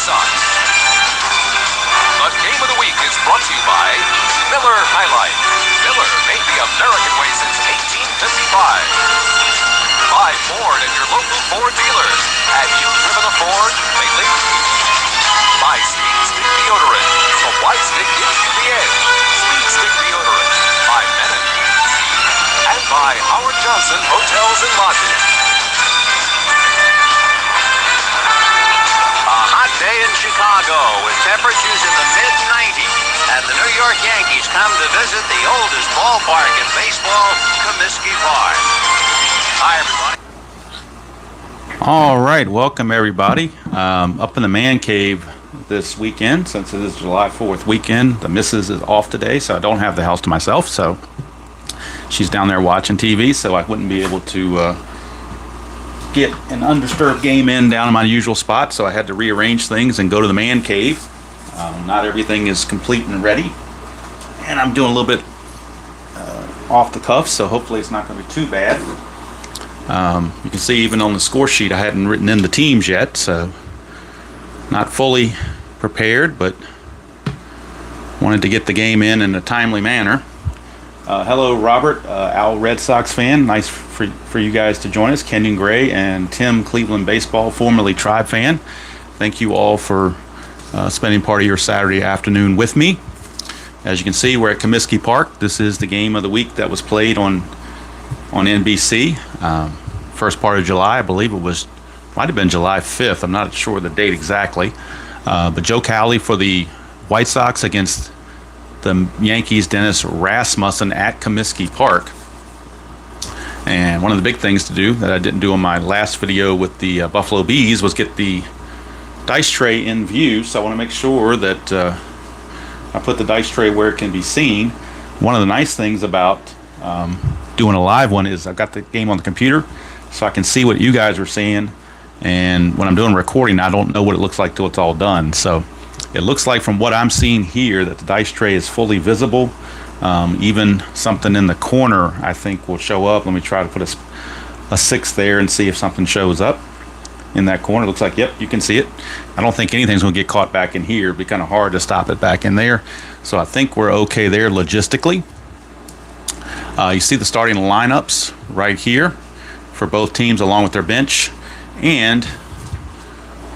Sox. The Game of the Week is brought to you by Miller High Life. Miller made the American way since 1855. Buy Ford at your local Ford dealer. Have you driven a Ford lately? Buy Speed Stick Deodorant. The White Stick gives you the edge. Speed Stick Deodorant by Menon. And by Howard Johnson Hotels and Lodges. A hot day in Chicago with temperatures in the mid-90s. And the New York Yankees come to visit the oldest ballpark in baseball, Comiskey Park. Hi, everybody. All right, welcome everybody. Up in the man cave this weekend, since it is July 4th weekend. The missus is off today, so I don't have the house to myself. So she's down there watching TV, so I wouldn't be able to get an undisturbed game in down in my usual spot. So I had to rearrange things and go to the man cave. Not everything is complete and ready, and I'm doing a little bit off the cuff, so hopefully it's not going to be too bad. You can see even on the score sheet I hadn't written in the teams yet, so not fully prepared, but wanted to get the game in a timely manner. Hello, Robert, Al Red Sox fan. Nice for you guys to join us. Kenyon Gray and Tim, Cleveland baseball, formerly Tribe fan. Thank you all for spending part of your Saturday afternoon with me. As you can see, we're at Comiskey Park. This is the game of the week that was played on NBC. First part of July, I believe it might have been July 5th. I'm not sure the date exactly. But Joe Cowley for the White Sox against the Yankees, Dennis Rasmussen at Comiskey Park. And one of the big things to do that I didn't do on my last video with the Buffalo Bees was get the dice tray in view. So I want to make sure that I put the dice tray where it can be seen. One of the nice things about doing a live one is I've got the game on the computer, so I can see what you guys are seeing. And when I'm doing recording, I don't know what it looks like till it's all done. So it looks like from what I'm seeing here that the dice tray is fully visible. Even something in the corner I think will show up. Let me try to put a 6 there and see if something shows up in that corner. It looks like, yep, you can see it. I don't think anything's going to get caught back in here. It'd be kind of hard to stop it back in there. So I think we're okay there logistically. You see the starting lineups right here for both teams along with their bench and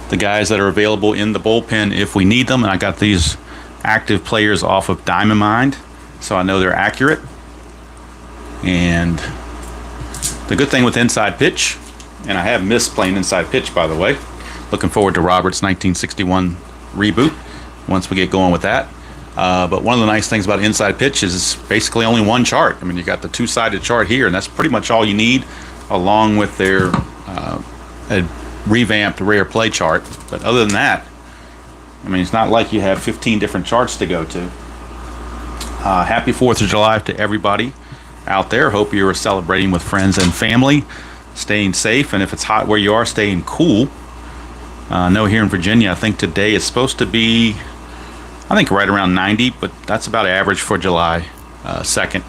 the guys that are available in the bullpen if we need them. And I got these active players off of Diamond Mind, so I know they're accurate. And the good thing with inside pitch, and I have missed playing inside pitch, by the way. Looking forward to Robert's 1961 reboot once we get going with that. But one of the nice things about inside pitch is basically only one chart. I mean, you got the two-sided chart here, and that's pretty much all you need, along with their a revamped rare play chart. But other than that, I mean, it's not like you have 15 different charts to go to. Happy 4th of July to everybody out there. Hope you're celebrating with friends and family, staying safe, and if it's hot where you are, staying cool. I know here in Virginia, I think today is supposed to be, I think, right around 90, but that's about average for July 2nd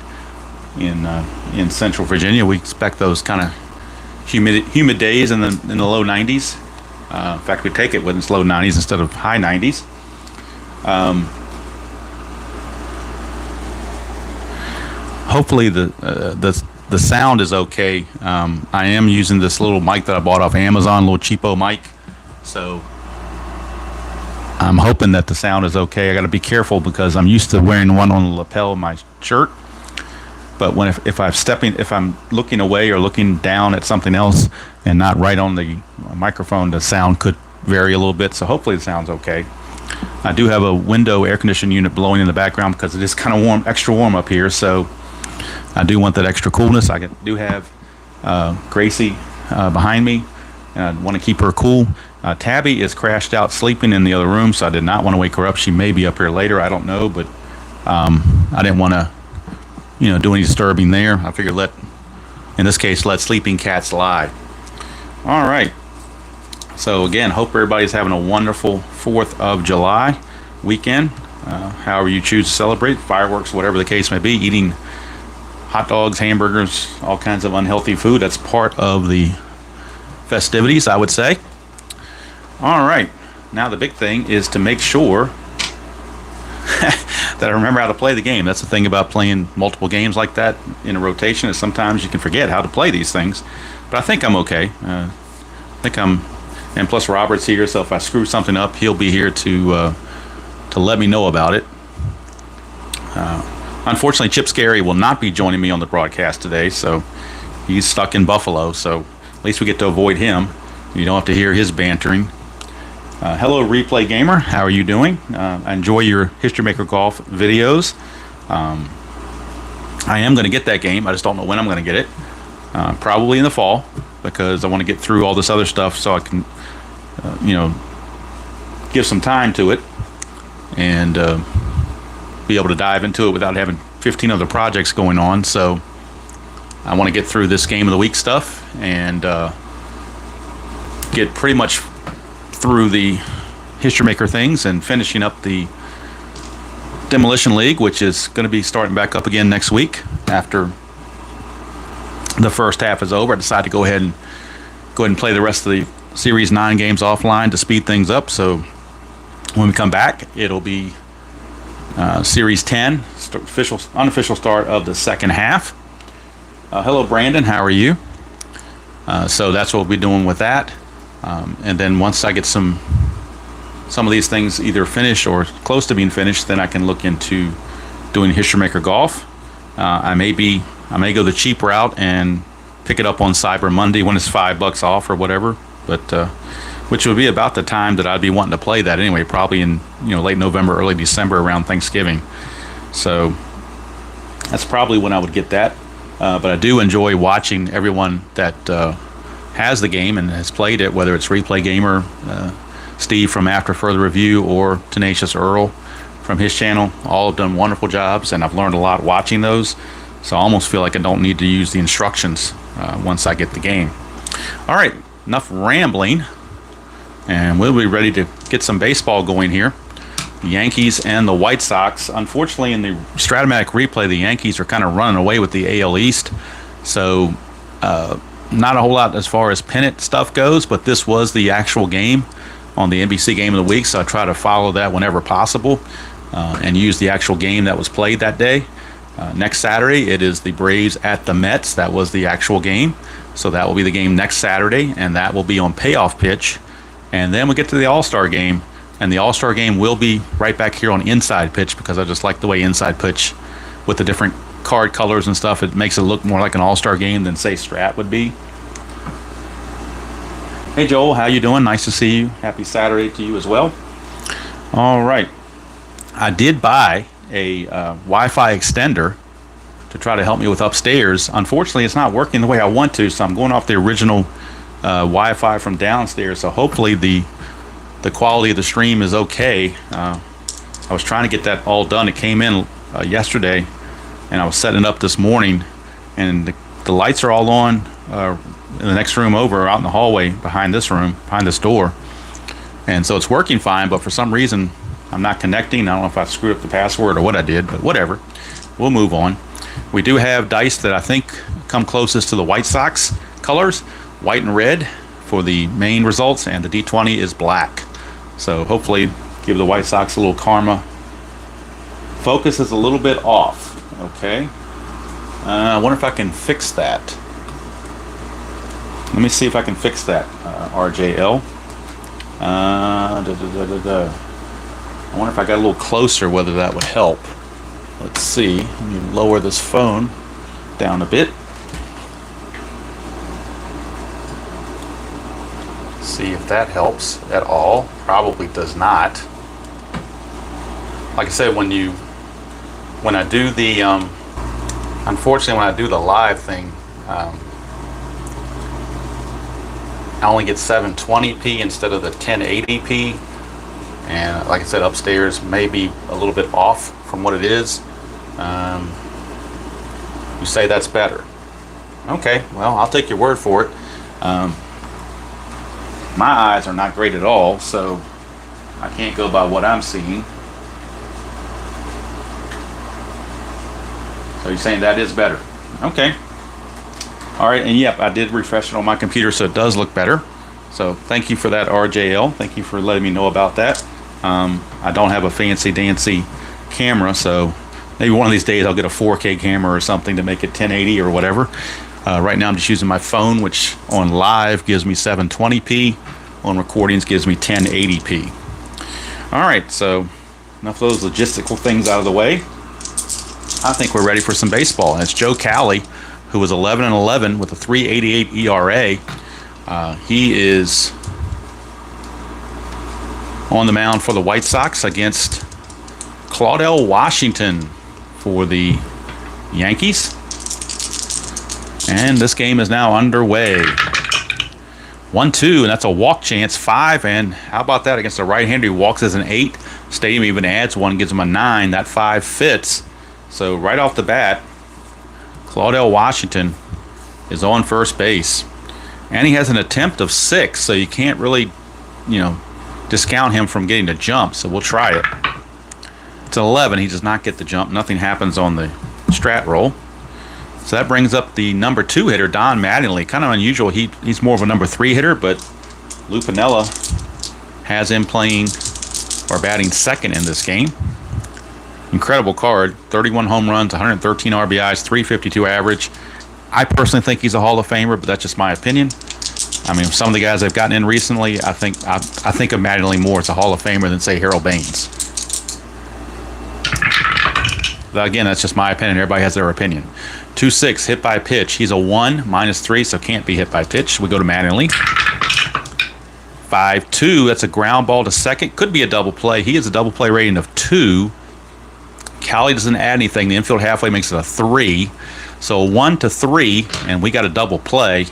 in Central Virginia. We expect those kind of humid days in the low 90s. In fact, we take it when it's low 90s instead of high 90s. Hopefully the sound is okay. I am using this little mic that I bought off Amazon, little cheapo mic. So I'm hoping that the sound is okay. I got to be careful because I'm used to wearing one on the lapel of my shirt. But if I'm looking away or looking down at something else and not right on the microphone, the sound could vary a little bit. So hopefully the sound's okay. I do have a window air conditioning unit blowing in the background because it is kind of warm, extra warm up here. So I do want that extra coolness. I do have Gracie behind me, and I want to keep her cool. Tabby is crashed out sleeping in the other room, so I did not want to wake her up. She may be up here later. I don't know, but I didn't want to do any disturbing there. I figured in this case, let sleeping cats lie. All right. So again, hope everybody's having a wonderful 4th of July weekend. However you choose to celebrate, fireworks, whatever the case may be, eating hot dogs, hamburgers, all kinds of unhealthy food. That's part of the festivities, I would say. All right. now the big thing is to make sure that I remember how to play the game. That's the thing about playing multiple games like that in a rotation, is sometimes you can forget how to play these things. But I think I'm okay. And plus Robert's here, so if I screw something up, he'll be here to let me know about it. Unfortunately, Chip Scarry will not be joining me on the broadcast today, so he's stuck in Buffalo. So at least we get to avoid him. You don't have to hear his bantering. Hello, Replay Gamer. How are you doing? I enjoy your History Maker Golf videos. I am going to get that game. I just don't know when I'm going to get it. Probably in the fall, because I want to get through all this other stuff so I can, give some time to it and be able to dive into it without having 15 other projects going on. So I want to get through this Game of the Week stuff and get pretty much through the History Maker things and finishing up the Demolition League, which is going to be starting back up again next week after the first half is over. I decided to go ahead and play the rest of the Series 9 games offline to speed things up. So when we come back, it'll be Series 10, unofficial start of the second half. Hello, Brandon. How are you? So that's what we'll be doing with that. And then once I get some of these things either finished or close to being finished, then I can look into doing History Maker Golf. I may go the cheap route and pick it up on Cyber Monday when it's $5 off or whatever, but which would be about the time that I'd be wanting to play that anyway, probably in late November, early December, around Thanksgiving. So that's probably when I would get that. But I do enjoy watching everyone that has the game and has played it, whether it's Replay Gamer, Steve from After Further Review, or Tenacious Earl from his channel. All have done wonderful jobs, and I've learned a lot watching those. So I almost feel like I don't need to use the instructions once I get the game. All right, enough rambling, and we'll be ready to get some baseball going here. The Yankees and the White Sox. Unfortunately, in the Stratomatic replay, the Yankees are kind of running away with the AL East. So not a whole lot as far as pennant stuff goes, but this was the actual game on the NBC Game of the Week, so I try to follow that whenever possible and use the actual game that was played that day. Next Saturday, it is the Braves at the Mets. That was the actual game. So that will be the game next Saturday, and that will be on payoff pitch. And then we get to the All-Star game, and the All-Star game will be right back here on inside pitch, because I just like the way inside pitch with the different card colors and stuff. It makes it look more like an All-Star game than, say, Strat would be. Hey, Joel, how you doing? Nice to see you. Happy Saturday to you as well. All right. I did buy a Wi-Fi extender to try to help me with upstairs. Unfortunately, it's not working the way I want to, so I'm going off the original Wi-Fi from downstairs. So hopefully the quality of the stream is okay. I was trying to get that all done. It came in yesterday, and I was setting it up this morning, and the lights are all on in the next room over, out in the hallway behind this room, behind this door. And so it's working fine, but for some reason I'm not connecting. I don't know if I screwed up the password or what I did, but whatever. We'll move on. We do have dice that I think come closest to the White Sox colors, white and red for the main results, and the D20 is black. So hopefully give the White Sox a little karma. Focus is a little bit off. Okay. I wonder if I can fix that. Let me see if I can fix that, RJL. I wonder if I got a little closer, whether that would help. Let's see. Let me lower this phone down a bit. See if that helps at all. Probably does not. Like I said, when I do the, unfortunately, when I do the live thing, I only get 720p instead of the 1080p, and like I said, upstairs may be a little bit off from what it is. You say that's better. Okay, well, I'll take your word for it. My eyes are not great at all, so I can't go by what I'm seeing. So you're saying that is better. Okay. All right, and yep, I did refresh it on my computer, so it does look better. So thank you for that, RJL. Thank you for letting me know about that. I don't have a fancy dancy camera, so maybe one of these days I'll get a 4K camera or something to make it 1080 or whatever. Right now I'm just using my phone, which on live gives me 720p. On recordings gives me 1080p. All right, so enough of those logistical things out of the way. I think we're ready for some baseball. And it's Joe Cowley, who was 11-11 with a 3.88 ERA. He is on the mound for the White Sox against Claudell Washington for the Yankees. And this game is now underway. 1-2, and that's a walk chance. 5, and how about that against a right-hander who walks as an 8? Stadium even adds 1, gives him a 9. That 5 fits. So right off the bat, Claudell Washington is on first base. And he has an attempt of 6, so you can't really, discount him from getting the jump. So we'll try it. It's 11. He does not get the jump. Nothing happens on the strat roll. So that brings up the number 2 hitter, Don Mattingly. Kind of unusual. He's more of a number 3 hitter, but Lou Piniella has him playing or batting second in this game. Incredible card. 31 home runs, 113 RBIs, 352 average. I personally think he's a Hall of Famer, but that's just my opinion. I mean, some of the guys I've gotten in recently, I think of Mattingly more as a Hall of Famer than, say, Harold Baines. But again, that's just my opinion. Everybody has their opinion. 2-6, hit by pitch. He's a 1, -3, so can't be hit by pitch. We go to Mattingly. 5-2, that's a ground ball to second. Could be a double play. He has a double play rating of 2. Cowley doesn't add anything. The infield halfway makes it a 3. So 1-3, and we got a double play.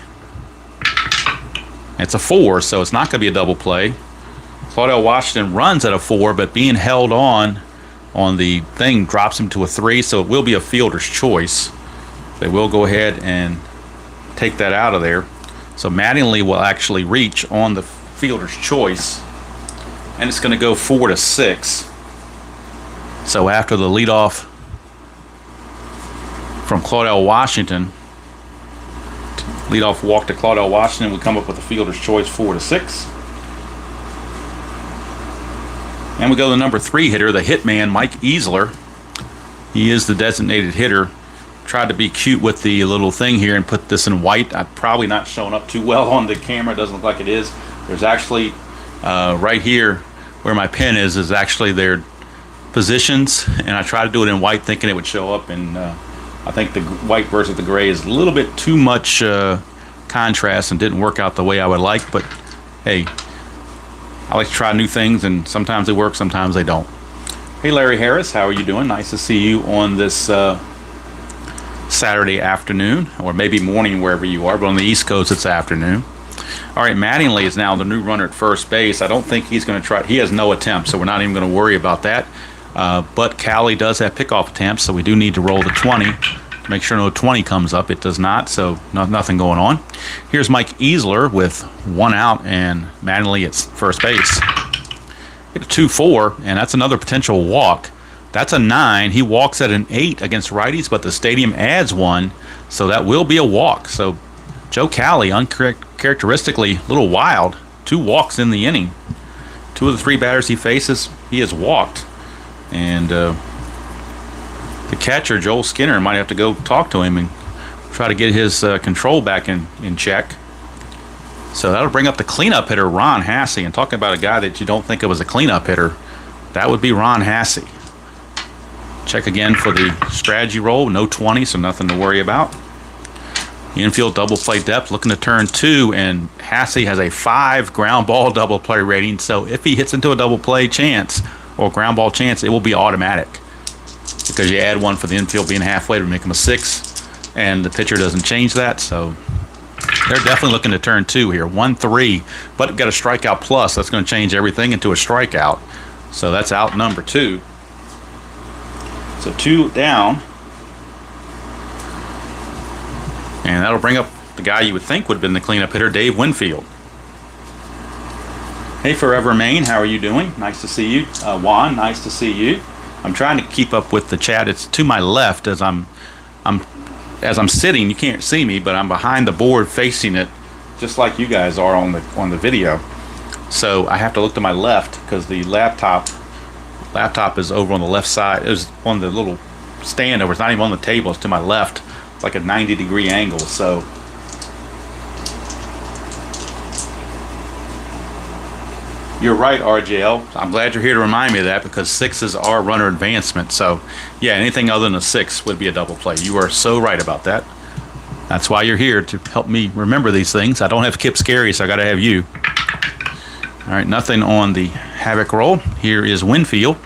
It's a 4, so it's not going to be a double play. Claudell Washington runs at a 4, but being held on the thing drops him to a 3, so it will be a fielder's choice. They will go ahead and take that out of there. So Mattingly will actually reach on the fielder's choice, and it's going to go 4-6. So after the leadoff from Claudell Washington, leadoff walk to Claudell Washington, we come up with a fielder's choice, 4-6. And we go to the number 3 hitter, the hitman, Mike Easler. He is the designated hitter. Tried to be cute with the little thing here and put this in white. I'm probably not showing up too well on the camera. It doesn't look like it is. There's actually, right here where my pen is actually their positions. And I tried to do it in white thinking it would show up. And I think the white versus the gray is a little bit too much contrast and didn't work out the way I would like. But, hey, I like to try new things, and sometimes they work, sometimes they don't. Hey, Larry Harris, how are you doing? Nice to see you on this Saturday afternoon, or maybe morning wherever you are, but on the East Coast it's afternoon. All right, Mattingly is now the new runner at first base. I don't think he's going to try. He has no attempts, so we're not even going to worry about that. But Cowley does have pickoff attempts, so we do need to roll the 20 to make sure no 20 comes up. It does not, so nothing going on. Here's Mike Easler with 1 out, and Mattingly at first base. Hit a 2-4, and that's another potential walk. That's a 9. He walks at an 8 against righties, but the stadium adds 1, so that will be a walk. So Joe Cowley, uncharacteristically a little wild, 2 walks in the inning. 2 of the 3 batters he faces, he has walked. And the catcher, Joel Skinner, might have to go talk to him and try to get his control back in check. So that'll bring up the cleanup hitter, Ron Hasse. And talking about a guy that you don't think of as a cleanup hitter, that would be Ron Hasse. Check again for the strategy roll. No 20, so nothing to worry about. The infield double play depth, looking to turn 2, and Hasse has a 5 ground ball double play rating. So if he hits into a double play chance or ground ball chance, it will be automatic, because you add 1 for the infield being halfway to make him a 6, and the pitcher doesn't change that. So they're definitely looking to turn 2 here. 1-3, but got a strikeout plus. That's going to change everything into a strikeout. So that's out number 2. So 2 down. And that'll bring up the guy you would think would have been the cleanup hitter, Dave Winfield. Hey, Forever Maine, how are you doing? Nice to see you. Juan, nice to see you. I'm trying to keep up with the chat. It's to my left as I'm sitting. You can't see me, but I'm behind the board facing it, just like you guys are on the video. So I have to look to my left because the laptop is over on the left side. It was on the little stand over. It's not even on the table. It's to my left. It's like a 90-degree angle. So you're right, RJL. I'm glad you're here to remind me of that because sixes are runner advancement. So yeah, anything other than a six would be a double play. You are so right about that. That's why you're here, to help me remember these things. I don't have Kip Scary, so I got to have you. All right, nothing on the Havoc roll. Here is Winfield.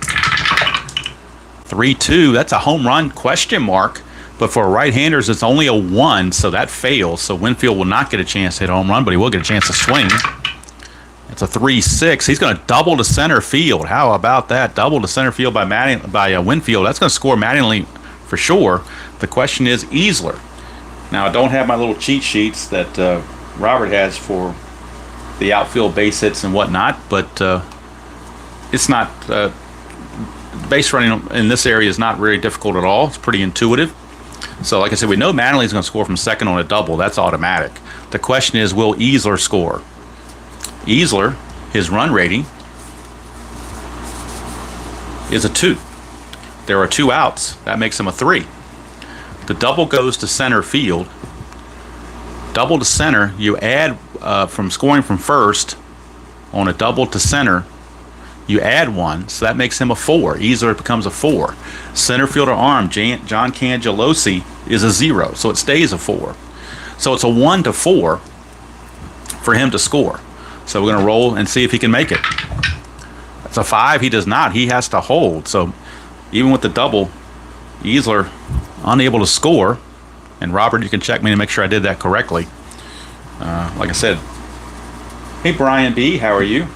3-2. That's a home run, question mark. But for right-handers, it's only a 1, so that fails. So Winfield will not get a chance to hit a home run, but he will get a chance to swing. It's a 3-6. He's going to double to center field. How about that? Double to center field by Winfield. That's going to score Mattingly for sure. The question is Easler. Now, I don't have my little cheat sheets that Robert has for the outfield base hits and whatnot, but it's not base running in this area is not very difficult at all. It's pretty intuitive. So, like I said, we know Mattingly's going to score from second on a double. That's automatic. The question is, will Easler score? Easler, his run rating is a 2. There are 2 outs. That makes him a 3. The double goes to center field. Double to center, you add from scoring from first on a double to center, you add 1, so that makes him a 4. Easler becomes a 4. Center fielder arm, John Cangelosi, is a 0, so it stays a 4. So it's a 1 to 4 for him to score. So we're going to roll and see if he can make it. That's a 5. He does not. He has to hold. So even with the double, Easler unable to score. And Robert, you can check me to make sure I did that correctly. Like I said, hey Brian B, how are you?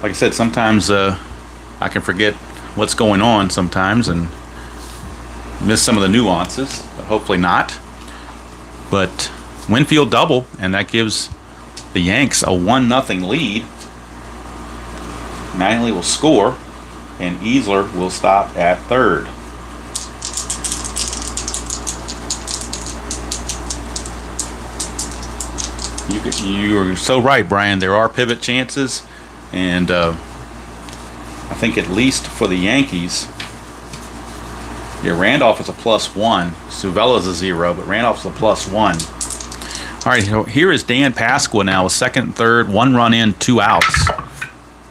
Like I said, sometimes I can forget what's going on sometimes and miss some of the nuances, but hopefully not. But Winfield double, and that gives the Yanks a 1-0 lead. Mattingly will score, and Easler will stop at third. You're so right, Brian. There are pivot chances, and I think at least for the Yankees, yeah, Randolph is a +1. Suvella's a 0, but Randolph's a +1. All right, so here is Dan Pasqua now, a second and third, 1 run in, 2 outs.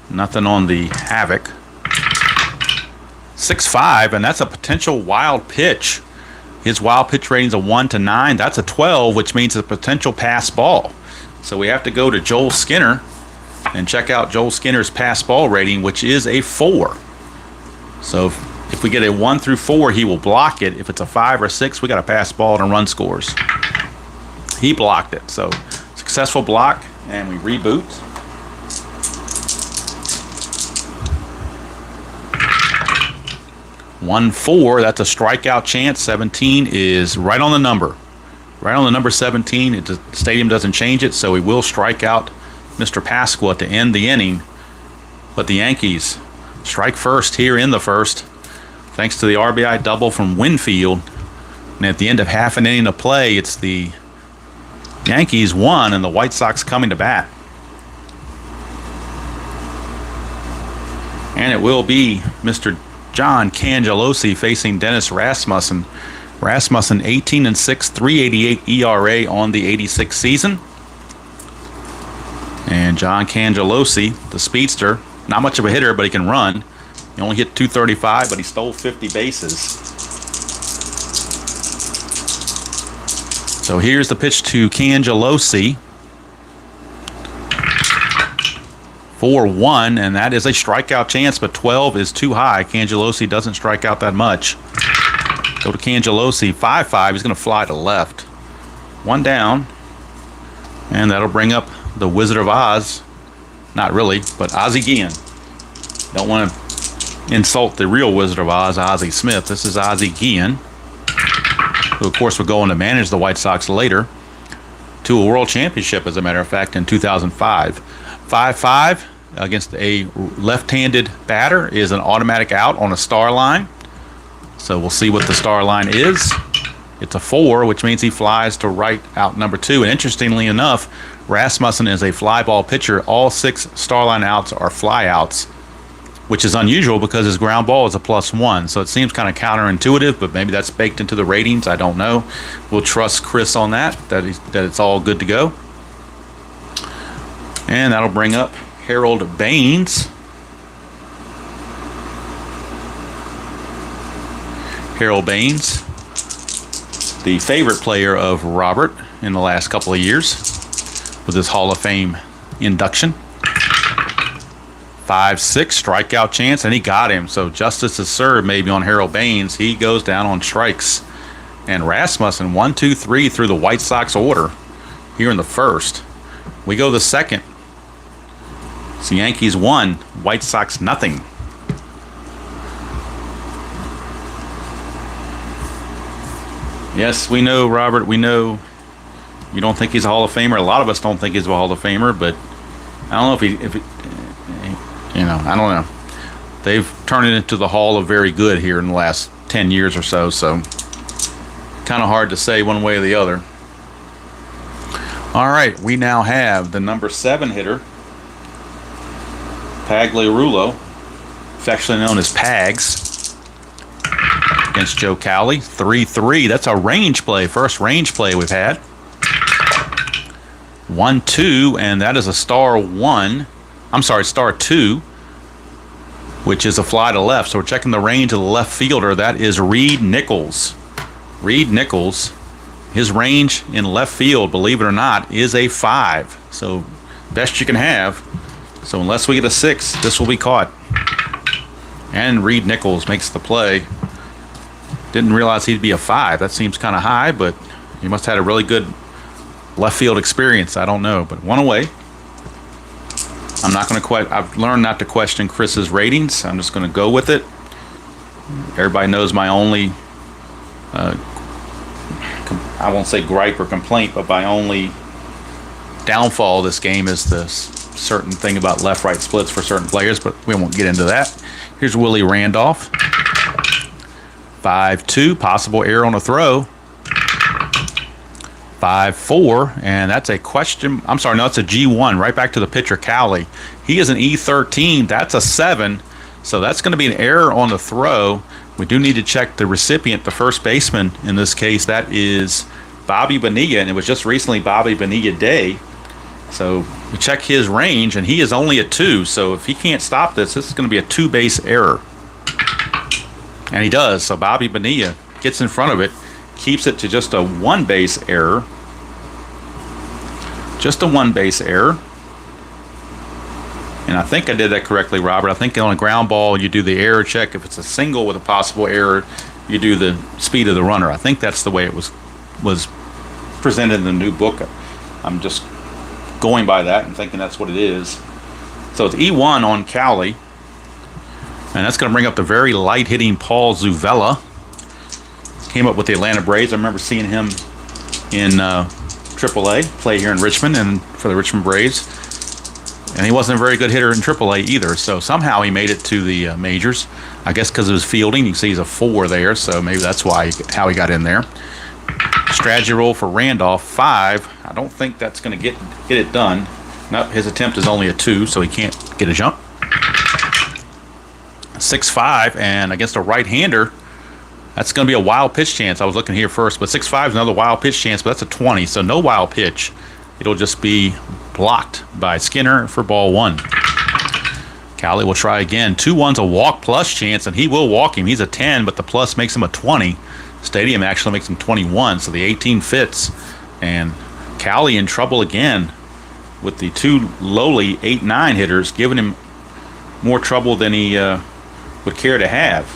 Nothing on the Havoc. 6-5, and that's a potential wild pitch. His wild pitch rating is a 1 to 9. That's a 12, which means a potential pass ball. So we have to go to Joel Skinner and check out Joel Skinner's pass ball rating, which is a 4. So if we get a 1 through 4, he will block it. If it's a 5 or 6, we got a pass ball and run scores. He blocked it. So successful block, and we reboot. One 4, that's a strikeout chance. 17 is right on the number. Right on the number 17. The stadium doesn't change it, so we will strike out Mr. Pasqua to end the inning. But the Yankees strike first here in the first, thanks to the RBI double from Winfield. And at the end of half an inning of play, it's the Yankees 1 and the White Sox coming to bat. And it will be Mr. John Cangelosi facing Dennis Rasmussen. Rasmussen 18-6, 3.88 ERA on the 86 season. And John Cangelosi, the speedster, not much of a hitter, but he can run. He only hit 235, but he stole 50 bases. So here's the pitch to Cangelosi. 4-1, and that is a strikeout chance, but 12 is too high. Cangelosi doesn't strike out that much. Go to Cangelosi, 5-5. He's going to fly to left. 1 down, and that'll bring up the Wizard of Oz. Not really, but Ozzie Guillen. Don't want to insult the real Wizard of Oz, Ozzie Smith. This is Ozzie Guillen, who, of course, will go on to manage the White Sox later to a World Championship, as a matter of fact, in 2005. 5-5 against a left-handed batter is an automatic out on a star line. So we'll see what the star line is. It's a 4, which means he flies to right out number 2. And interestingly enough, Rasmussen is a fly ball pitcher. All 6 Starline outs are fly outs, which is unusual because his ground ball is a +1. So it seems kind of counterintuitive, but maybe that's baked into the ratings. I don't know. We'll trust Chris on that it's all good to go. And that'll bring up Harold Baines. Harold Baines, the favorite player of Robert in the last couple of years with his Hall of Fame induction. 5-6 strikeout chance, and he got him. So justice is served maybe on Harold Baines. He goes down on strikes. And Rasmussen, 1, 2, 3 through the White Sox order here in the first. We go the second. It's the Yankees 1, White Sox nothing. Yes, we know, Robert, we know you don't think he's a Hall of Famer. A lot of us don't think he's a Hall of Famer, but I don't know if he I don't know. They've turned it into the Hall of Very Good here in the last 10 years or so, so kind of hard to say one way or the other. All right, we now have the number 7 hitter, Pagliarulo, affectionately known as Pags, against Joe Cowley. 3-3. That's a range play. First range play we've had. 1-2, and that is a star 2, which is a fly to left. So we're checking the range of the left fielder. That is Reed Nichols. Reed Nichols, his range in left field, believe it or not, is a 5. So best you can have. So unless we get a 6, this will be caught. And Reed Nichols makes the play. Didn't realize he'd be a 5. That seems kind of high, but he must have had a really good left field experience. I don't know, but 1 away. I'm not going to I've learned not to question Chris's ratings. I'm just going to go with it. Everybody knows my only, I won't say gripe or complaint, but my only downfall of this game is this certain thing about left-right splits for certain players, but we won't get into that. Here's Willie Randolph. 5-2, possible error on a throw. 5-4, and that's a question. I'm sorry, no, it's a G1. Right back to the pitcher, Cowley. He is an E13. That's a 7. So that's going to be an error on the throw. We do need to check the recipient, the first baseman in this case. That is Bobby Bonilla, and it was just recently Bobby Bonilla Day. So we check his range, and he is only a 2. So if he can't stop this, this is going to be a 2-base error. And he does. So Bobby Bonilla gets in front of it, keeps it to just a 1-base error. Just a 1-base error. And I think I did that correctly, Robert. I think on a ground ball, you do the error check. If it's a single with a possible error, you do the speed of the runner. I think that's the way it was presented in the new book. I'm just going by that and thinking that's what it is. So it's E1 on Cowley. And that's going to bring up the very light-hitting Paul Zuvella. Came up with the Atlanta Braves. I remember seeing him in AAA, play here in Richmond and for the Richmond Braves. And he wasn't a very good hitter in AAA either. So somehow he made it to the majors. I guess because of his fielding. You can see he's a 4 there, so maybe that's how he got in there. Strategy roll for Randolph, 5. I don't think that's going to get it done. Nope, his attempt is only a 2, so he can't get a jump. 6-5, and against a right-hander, that's going to be a wild pitch chance. I was looking here first, but 6-5 is another wild pitch chance, but that's a 20, so no wild pitch. It'll just be blocked by Skinner for ball 1. Cowley will try again. 2-1's a walk plus chance, and he will walk him. He's a 10, but the plus makes him a 20. Stadium actually makes him 21, so the 18 fits. And Cowley in trouble again with the 2 lowly 8-9 hitters, giving him more trouble than he would care to have.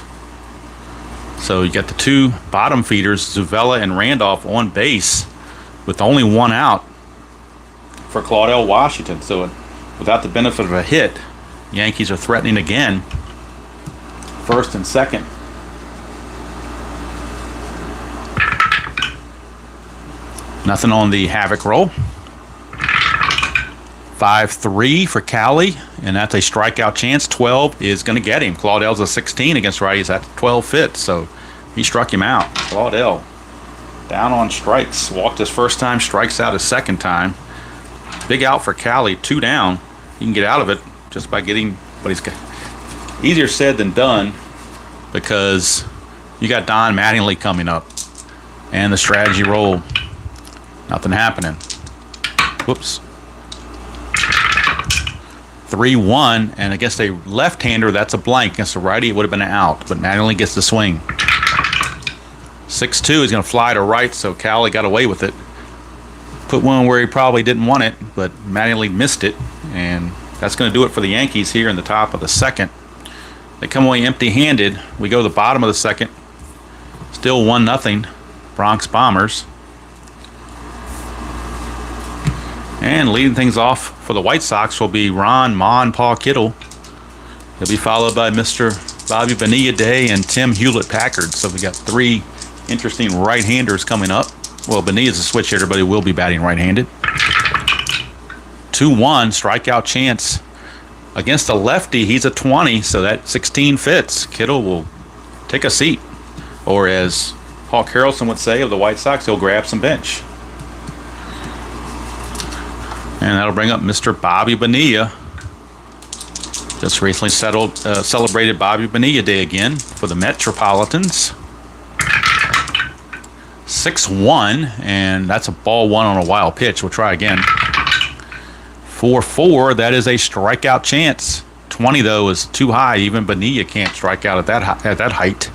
So you got the 2 bottom feeders, Zuvella and Randolph, on base with only 1 out for Claudell Washington. So without the benefit of a hit, Yankees are threatening again. First and second. Nothing on the havoc roll. 5-3 for Cowley, and that's a strikeout chance. 12 is going to get him. Claudell's a 16 against righties. That's 12 fits, so he struck him out. Claudell. Down on strikes. Walked his first time, strikes out his second time. Big out for Cali, 2 down. He can get out of it just by getting, but he's got easier said than done because you got Don Mattingly coming up and the strategy roll. Nothing happening. Whoops. 3-1, and against a left-hander, that's a blank. Against a righty, it would have been an out, but Mattingly gets the swing. 6-2, he's going to fly to right, so Cali got away with it. Put one where he probably didn't want it, but Mattingly missed it, and that's going to do it for the Yankees here in the top of the second. They come away empty-handed. We go to the bottom of the second. Still 1-0, Bronx Bombers. And leading things off for the White Sox will be Ron, Ma, and Paul Kittle. He'll be followed by Mr. Bobby Bonilla Day and Tim Hewlett Packard. So we got 3 interesting right-handers coming up. Well, Bonilla's a switch hitter, but he will be batting right-handed. 2-1, strikeout chance. Against a lefty, he's a 20, so that 16 fits. Kittle will take a seat. Or as Paul Carrollson would say of the White Sox, he'll grab some bench. And that'll bring up Mr. Bobby Bonilla. Just recently celebrated Bobby Bonilla Day again for the Metropolitans. 6-1, and that's a ball 1 on a wild pitch. We'll try again. 4-4, that is a strikeout chance. 20, though, is too high. Even Bonilla can't strike out at that height.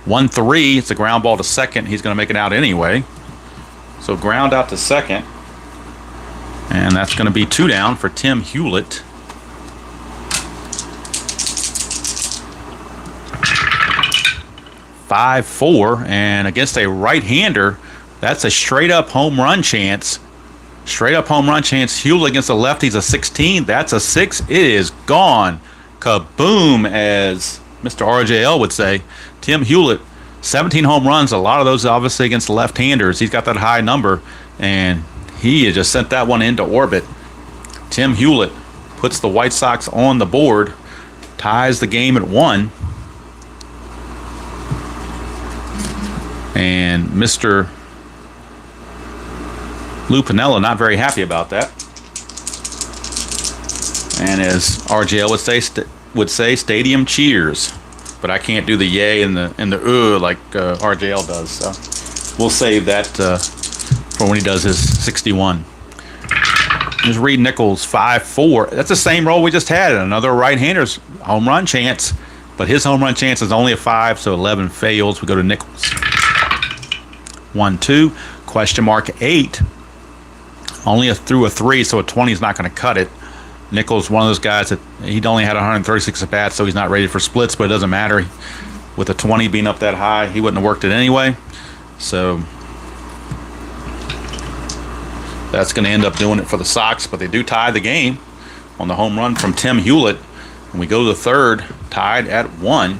1-3, it's a ground ball to second. He's going to make it out anyway. So ground out to second. And that's going to be 2 down for Tim Hewlett. 5-4, and against a right-hander, that's a straight-up home run chance. Straight-up home run chance. Hewlett against a lefty's a 16. That's a 6. It is gone. Kaboom, as Mr. RJL would say. Tim Hewlett, 17 home runs. A lot of those obviously against left-handers. He's got that high number, and he just sent that one into orbit. Tim Hewlett puts the White Sox on the board, ties the game at 1. And Mr. Lou Piniella not very happy about that. And as RJL would say, stadium cheers. But I can't do the yay and the like RJL does. So we'll save that for when he does his 61. There's Reed Nichols, 5-4. That's the same roll we just had. Another right-hander's home run chance. But his home run chance is only a 5, so 11 fails. We go to Nichols. 1-2. Question mark 8. Only through a 3, so a 20 is not going to cut it. Nichols, one of those guys that he'd only had 136 at bats, so he's not ready for splits, but it doesn't matter. With a 20 being up that high, he wouldn't have worked it anyway. So that's going to end up doing it for the Sox, but they do tie the game on the home run from Tim Hewlett. And we go to the third, tied at 1.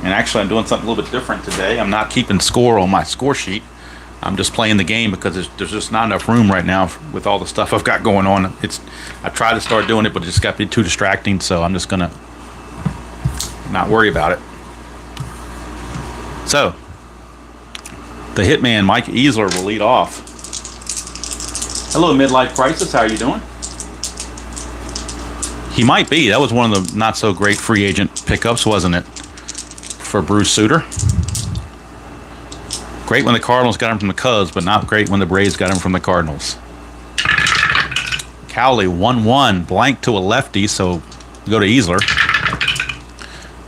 And actually, I'm doing something a little bit different today. I'm not keeping score on my score sheet. I'm just playing the game because there's just not enough room right now with all the stuff I've got going on. I tried to start doing it, but it just got to be too distracting, so I'm just going to not worry about it. So, the hitman, Mike Easler, will lead off. Hello, Midlife Crisis. How are you doing? He might be. That was one of the not-so-great free agent pickups, wasn't it, for Bruce Sutter? Great when the Cardinals got him from the Cubs, but not great when the Braves got him from the Cardinals. Cowley, 1-1, blank to a lefty, so we go to Easler.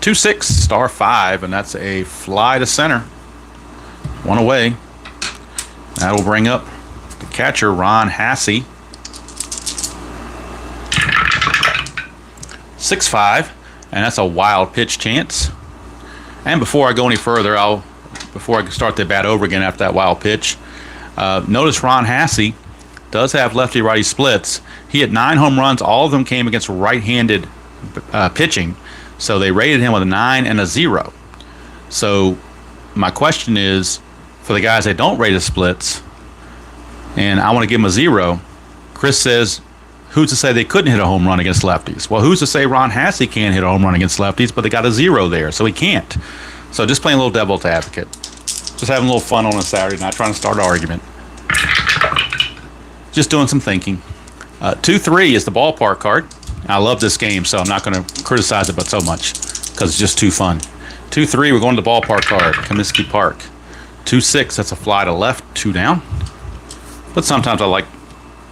2-6, star 5, and that's a fly to center. 1 away. That'll bring up the catcher, Ron Hassey. 6-5, and that's a wild pitch chance. And before I go any further, before I start the bat over again after that wild pitch, notice Ron Hassey does have lefty-righty splits. He had 9 home runs. All of them came against right-handed pitching. So they rated him with a 9 and a 0. So my question is, for the guys that don't rate his splits, and I want to give him a 0, Chris says, who's to say they couldn't hit a home run against lefties? Well, who's to say Ron Hassey can't hit a home run against lefties, but they got a 0 there, so he can't. So just playing a little devil's advocate. Just having a little fun on a Saturday, not trying to start an argument. Just doing some thinking. 2-3 is the ballpark card. I love this game, so I'm not going to criticize it but so much because it's just too fun. 2-3, we're going to the ballpark card, Comiskey Park. 2-6, that's a fly to left, 2 down. But sometimes I like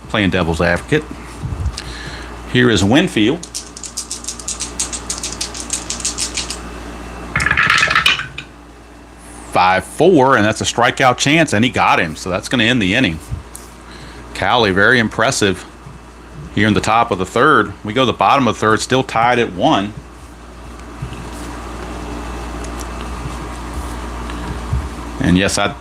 playing devil's advocate. Here is Winfield. 5-4, and that's a strikeout chance, and he got him, so that's going to end the inning. Cowley, very impressive here in the top of the third. We go to the bottom of the third, still tied at 1. And yes, I'm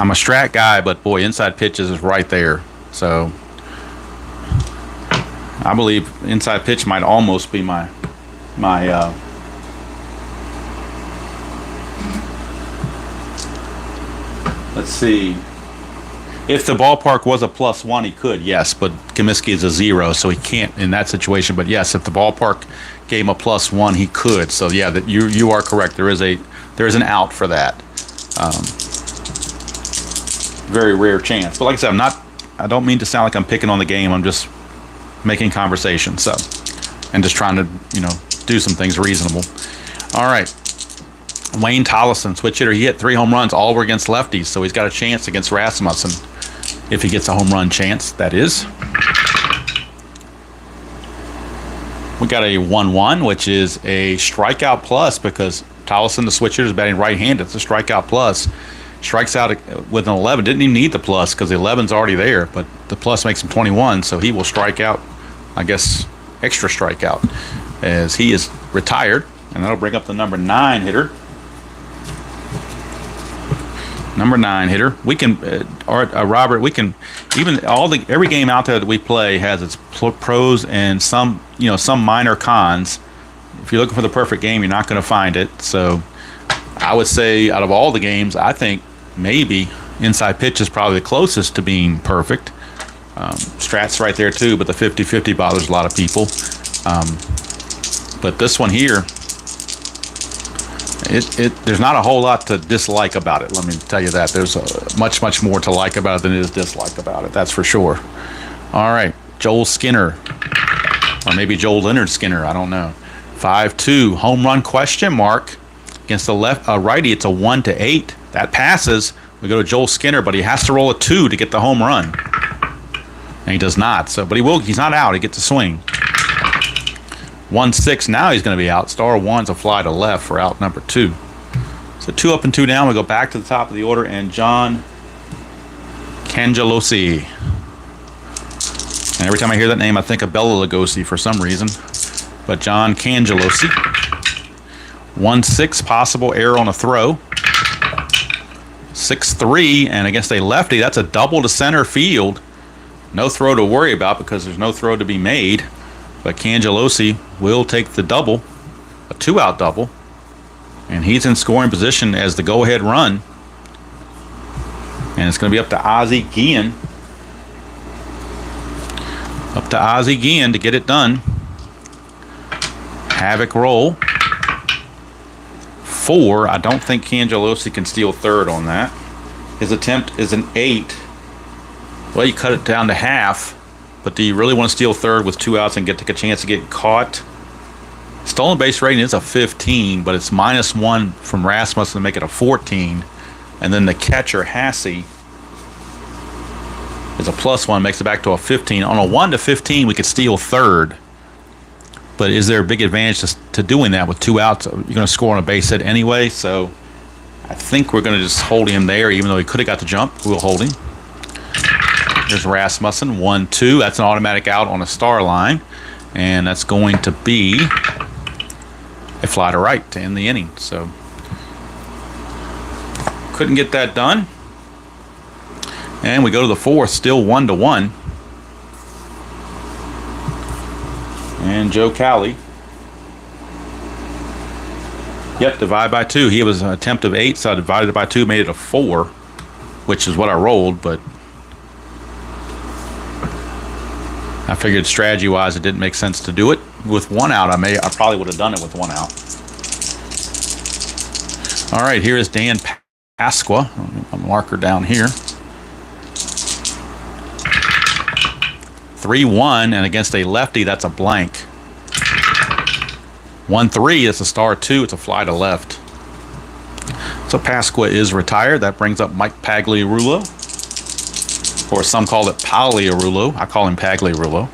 a strat guy, but boy, inside pitches is right there. So I believe inside pitch might almost be my let's see. If the ballpark was a +1, he could, yes, but Comiskey is a 0, so he can't in that situation. But yes, if the ballpark gave him a +1, he could. So yeah, that you are correct. There is an out for that. Very rare chance. But like I said, I don't mean to sound like I'm picking on the game. I'm just making conversation. So, and just trying to, do some things reasonable. All right. Wayne Tollison, switch hitter. He hit 3 home runs. All were against lefties, so he's got a chance against Rasmussen if he gets a home run chance, that is. We got a 1-1, which is a strikeout plus because Tollison, the switch hitter, is batting right-handed. It's a strikeout plus. Strikes out with an 11. Didn't even need the plus because the 11's already there, but the plus makes him 21, so he will strike out, I guess, extra strikeout as he is retired, and that'll bring up the number 9 hitter. Number 9 hitter. We can, Robert. We can even every game out there that we play has its pros and some minor cons. If you're looking for the perfect game, you're not going to find it. So, I would say out of all the games, I think maybe inside pitch is probably the closest to being perfect. Strat's right there too, but the 50-50 bothers a lot of people. But this one here. There's not a whole lot to dislike about it. Let me tell you that. There's much more to like about it than it is dislike about it. That's for sure. All right, Joel Skinner, or maybe Joel Leonard Skinner. I don't know. 5-2 home run question mark against the righty. It's a 1-8. That passes. We go to Joel Skinner, but he has to roll a 2 to get the home run, and he does not. So, but he will. He's not out. He gets a swing. 1-6, now he's going to be out. Star 1's a fly to left for out number 2. So 2 up and 2 down. We go back to the top of the order, and John Cangelosi. And every time I hear that name, I think of Bela Lugosi for some reason. But John Cangelosi. 1-6, possible error on a throw. 6-3, and against a lefty, that's a double to center field. No throw to worry about because there's no throw to be made. But Cangelosi will take the double, a 2-out double, and he's in scoring position as the go-ahead run. And it's going to be up to Ozzie Guillen. Up to Ozzie Guillen to get it done. Havoc roll. 4. I don't think Cangelosi can steal third on that. His attempt is an 8. Well, you cut it down to half. But do you really want to steal third with 2 outs and take a chance to get caught? Stolen base rating is a 15, but it's -1 from Rasmussen to make it a 14. And then the catcher, Hasse, is a +1, makes it back to a 15. On a 1-15, we could steal third. But is there a big advantage to doing that with 2 outs? You're going to score on a base hit anyway, so I think we're going to just hold him there, even though he could have got the jump. We'll hold him. There's Rasmussen, 1-2. That's an automatic out on a star line. And that's going to be a fly to right to end the inning. So, couldn't get that done. And we go to the 4th, still 1-1. And Joe Cowley. Yep, divide by 2. He was an attempt of 8, so I divided it by 2, made it a 4, which is what I rolled, but I figured strategy-wise it didn't make sense to do it with 1 out. I probably would have done it with 1 out. All right, here is Dan Pasqua. A marker down here. 3-1, and against a lefty, that's a blank. 1-3, it's a star 2, it's a fly to left. So Pasqua is retired. That brings up Mike Pagliarulo, or some call it Pagliarulo. I call him Pagliarulo.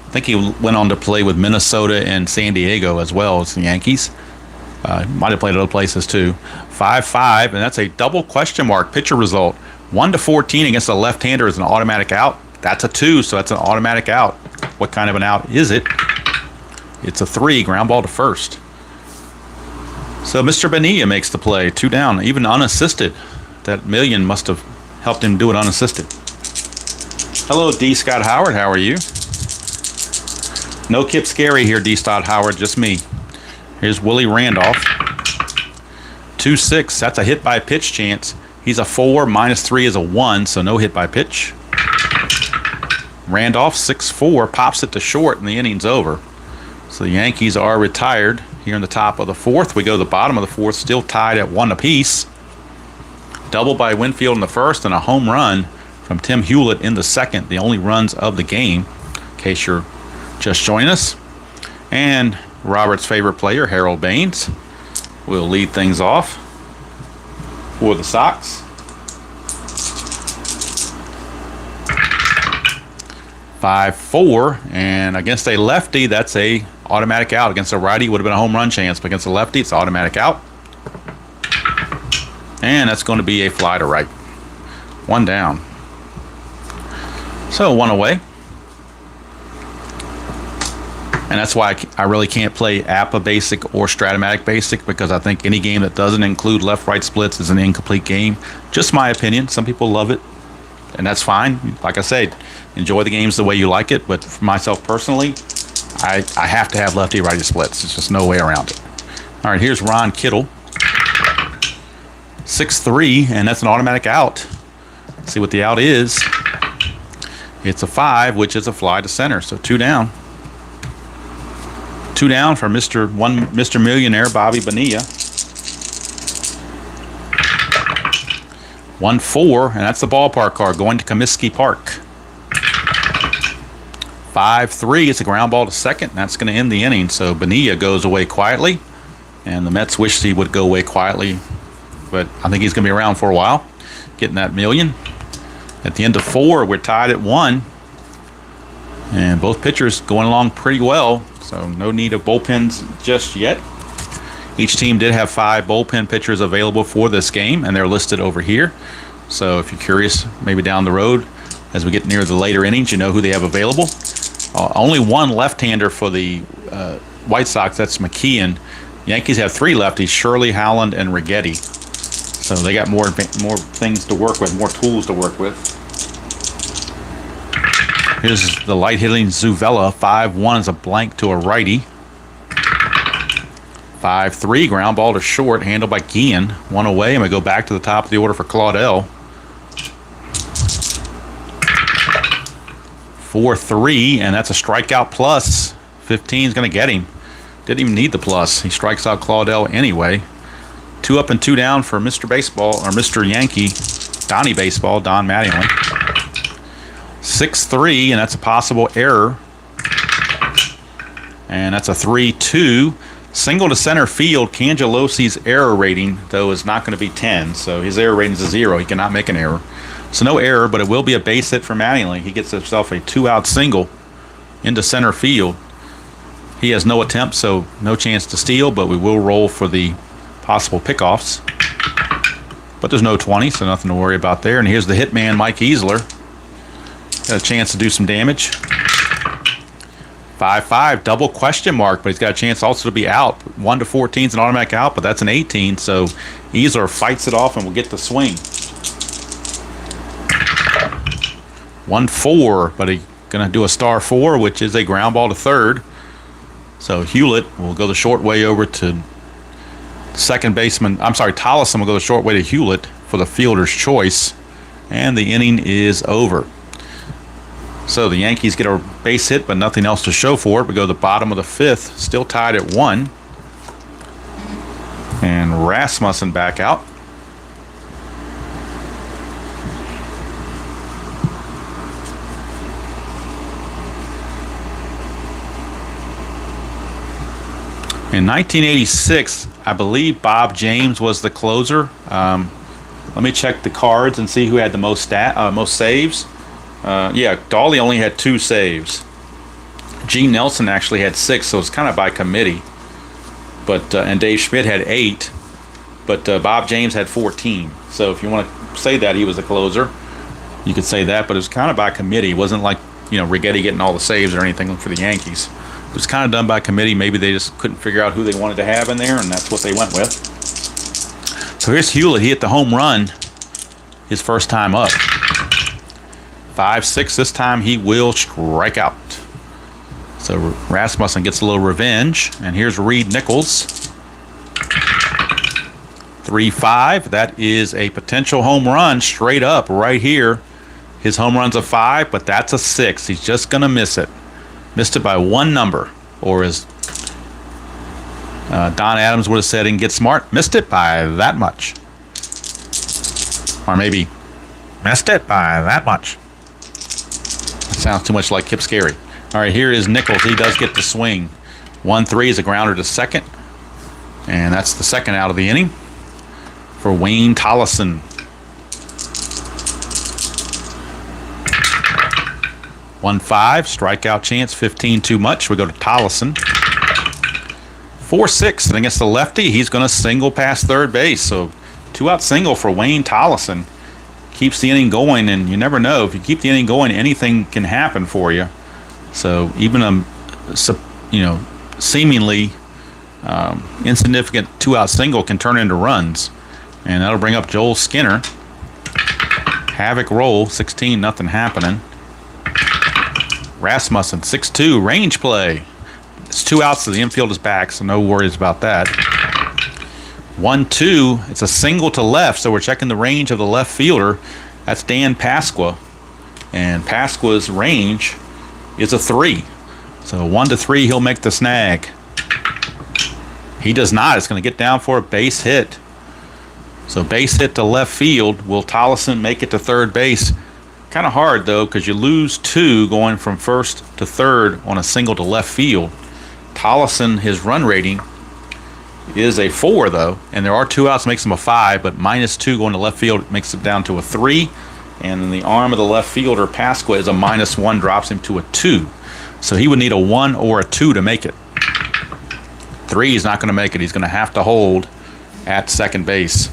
I think he went on to play with Minnesota and San Diego as well as the Yankees. Might have played other places too. 5-5, and that's a double question mark pitcher result. 1-14 against a left-hander is an automatic out. That's a 2, so that's an automatic out. What kind of an out is it? It's a 3, ground ball to first. So Mr. Bonilla makes the play, 2 down, even unassisted. That million must have helped him do it unassisted. Hello, D. Scott Howard, how are you? No Kip Scary here, D. Scott Howard, just me. Here's Willie Randolph. 2-6, that's a hit by pitch chance. He's a 4, -3 is a 1, so no hit by pitch. Randolph, 6-4, pops it to short, and the inning's over. So the Yankees are retired here in the top of the 4th. We go to the bottom of the 4th, still tied at 1 apiece. Double by Winfield in the first, and a home run from Tim Hewlett in the 2nd, the only runs of the game, in case you're just joining us. And Robert's favorite player, Harold Baines, will lead things off for the Sox. 5-4, and against a lefty, that's a automatic out. Against a righty, would have been a home run chance, but against a lefty, it's automatic out. And that's going to be a fly to right. 1 down. So 1 away. And that's why I really can't play APA Basic or Stratomatic Basic, because I think any game that doesn't include left-right splits is an incomplete game. Just my opinion. Some people love it, and that's fine. Like I said, enjoy the games the way you like it. But for myself personally, I have to have lefty-righty splits. There's just no way around it. All right, here's Ron Kittle. 6-3, and that's an automatic out. Let's see what the out is. It's a 5, which is a fly to center, so 2 down. 2 down for Mr. Millionaire Bobby Bonilla. 1-4, and that's the ballpark card going to Comiskey Park. 5-3, it's a ground ball to second, and that's going to end the inning. So Bonilla goes away quietly, and the Mets wish he would go away quietly, but I think he's going to be around for a while, getting that million. At the end of 4, we're tied at 1, and both pitchers going along pretty well, so no need of bullpens just yet. Each team did have 5 bullpen pitchers available for this game, and they're listed over here. So if you're curious, maybe down the road, as we get near the later innings, you know who they have available. Only 1 left-hander for the White Sox, that's McKeon. Yankees have 3 lefties, Shirley, Howland, and Righetti. So they got more things to work with, more tools to work with. Here's the light-hitting Zuvella. 5-1 is a blank to a righty. 5-3, ground ball to short, handled by Guillen. 1 away, and we go back to the top of the order for Claudel. 4-3, and that's a strikeout plus. 15 is going to get him. Didn't even need the plus. He strikes out Claudel anyway. 2 up and 2 down for Mr. Baseball, or Mr. Yankee, Donnie Baseball, Don Mattingly. 6-3, and that's a possible error. And that's a 3-2. Single to center field. Cangelosi's error rating, though, is not going to be 10. So his error rating is a 0. He cannot make an error. So no error, but it will be a base hit for Mattingly. He gets himself a 2-out single into center field. He has no attempt, so no chance to steal, but we will roll for the possible pickoffs. But there's no 20, so nothing to worry about there. And here's the hitman, Mike Easler. Got a chance to do some damage. 5-5, double question mark, but he's got a chance also to be out. 1-14 is an automatic out, but that's an 18, so Easler fights it off and will get the swing. 1-4, but he's going to do a star 4, which is a ground ball to third. So Hewlett will go the short way over to second baseman. I'm sorry, Tollison will go the short way to Hewlett for the fielder's choice, and the inning is over. So the Yankees get a base hit, but nothing else to show for it. We go to the bottom of the 5th, still tied at 1. And Rasmussen back out. In 1986, I believe Bob James was the closer. Let me check the cards and see who had the most saves. Yeah, Dawley only had 2 saves. Gene Nelson actually had 6, so it's kind of by committee. But and Dave Schmidt had 8, but Bob James had 14. So if you want to say that he was the closer, you could say that. But it was kind of by committee. It wasn't like Righetti getting all the saves or anything for the Yankees. It was kind of done by committee. Maybe they just couldn't figure out who they wanted to have in there, and that's what they went with. So here's Hewlett. He hit the home run his first time up. 5-6 this time. He will strike out. So Rasmussen gets a little revenge. And here's Reed Nichols. 3-5. That is a potential home run straight up right here. His home run's a 5, but that's a 6. He's just going to miss it. Missed it by 1 number. Or as Don Adams would have said in Get Smart, missed it by that much. Or maybe missed it by that much. That sounds too much like Kip Scary. All right, here is Nichols. He does get the swing. 1-3 is a grounder to second. And that's the second out of the inning for Wayne Tollison. 1-5, strikeout chance, 15 too much. We go to Tollison. 4-6, and against the lefty, he's going to single past third base. So 2-out single for Wayne Tollison. Keeps the inning going, and you never know. If you keep the inning going, anything can happen for you. So even a seemingly insignificant 2-out single can turn into runs. And that'll bring up Joel Skinner. Havoc roll, 16, nothing happening. Rasmussen, 6-2, range play. It's 2 outs, so the infield is back, so no worries about that. 1-2, it's a single to left, so we're checking the range of the left fielder. That's Dan Pasqua. And Pasqua's range is a 3. So 1-3, he'll make the snag. He does not. It's going to get down for a base hit. So base hit to left field. Will Tollison make it to third base? Kind of hard, though, because you lose 2 going from first to third on a single to left field. Tollison, his run rating is a 4, though, and there are 2 outs, makes him a 5, but -2 going to left field makes it down to a 3. And then the arm of the left fielder, Pasqua, is a -1, drops him to a 2. So he would need a 1 or a 2 to make it. 3 is not going to make it. He's going to have to hold at second base.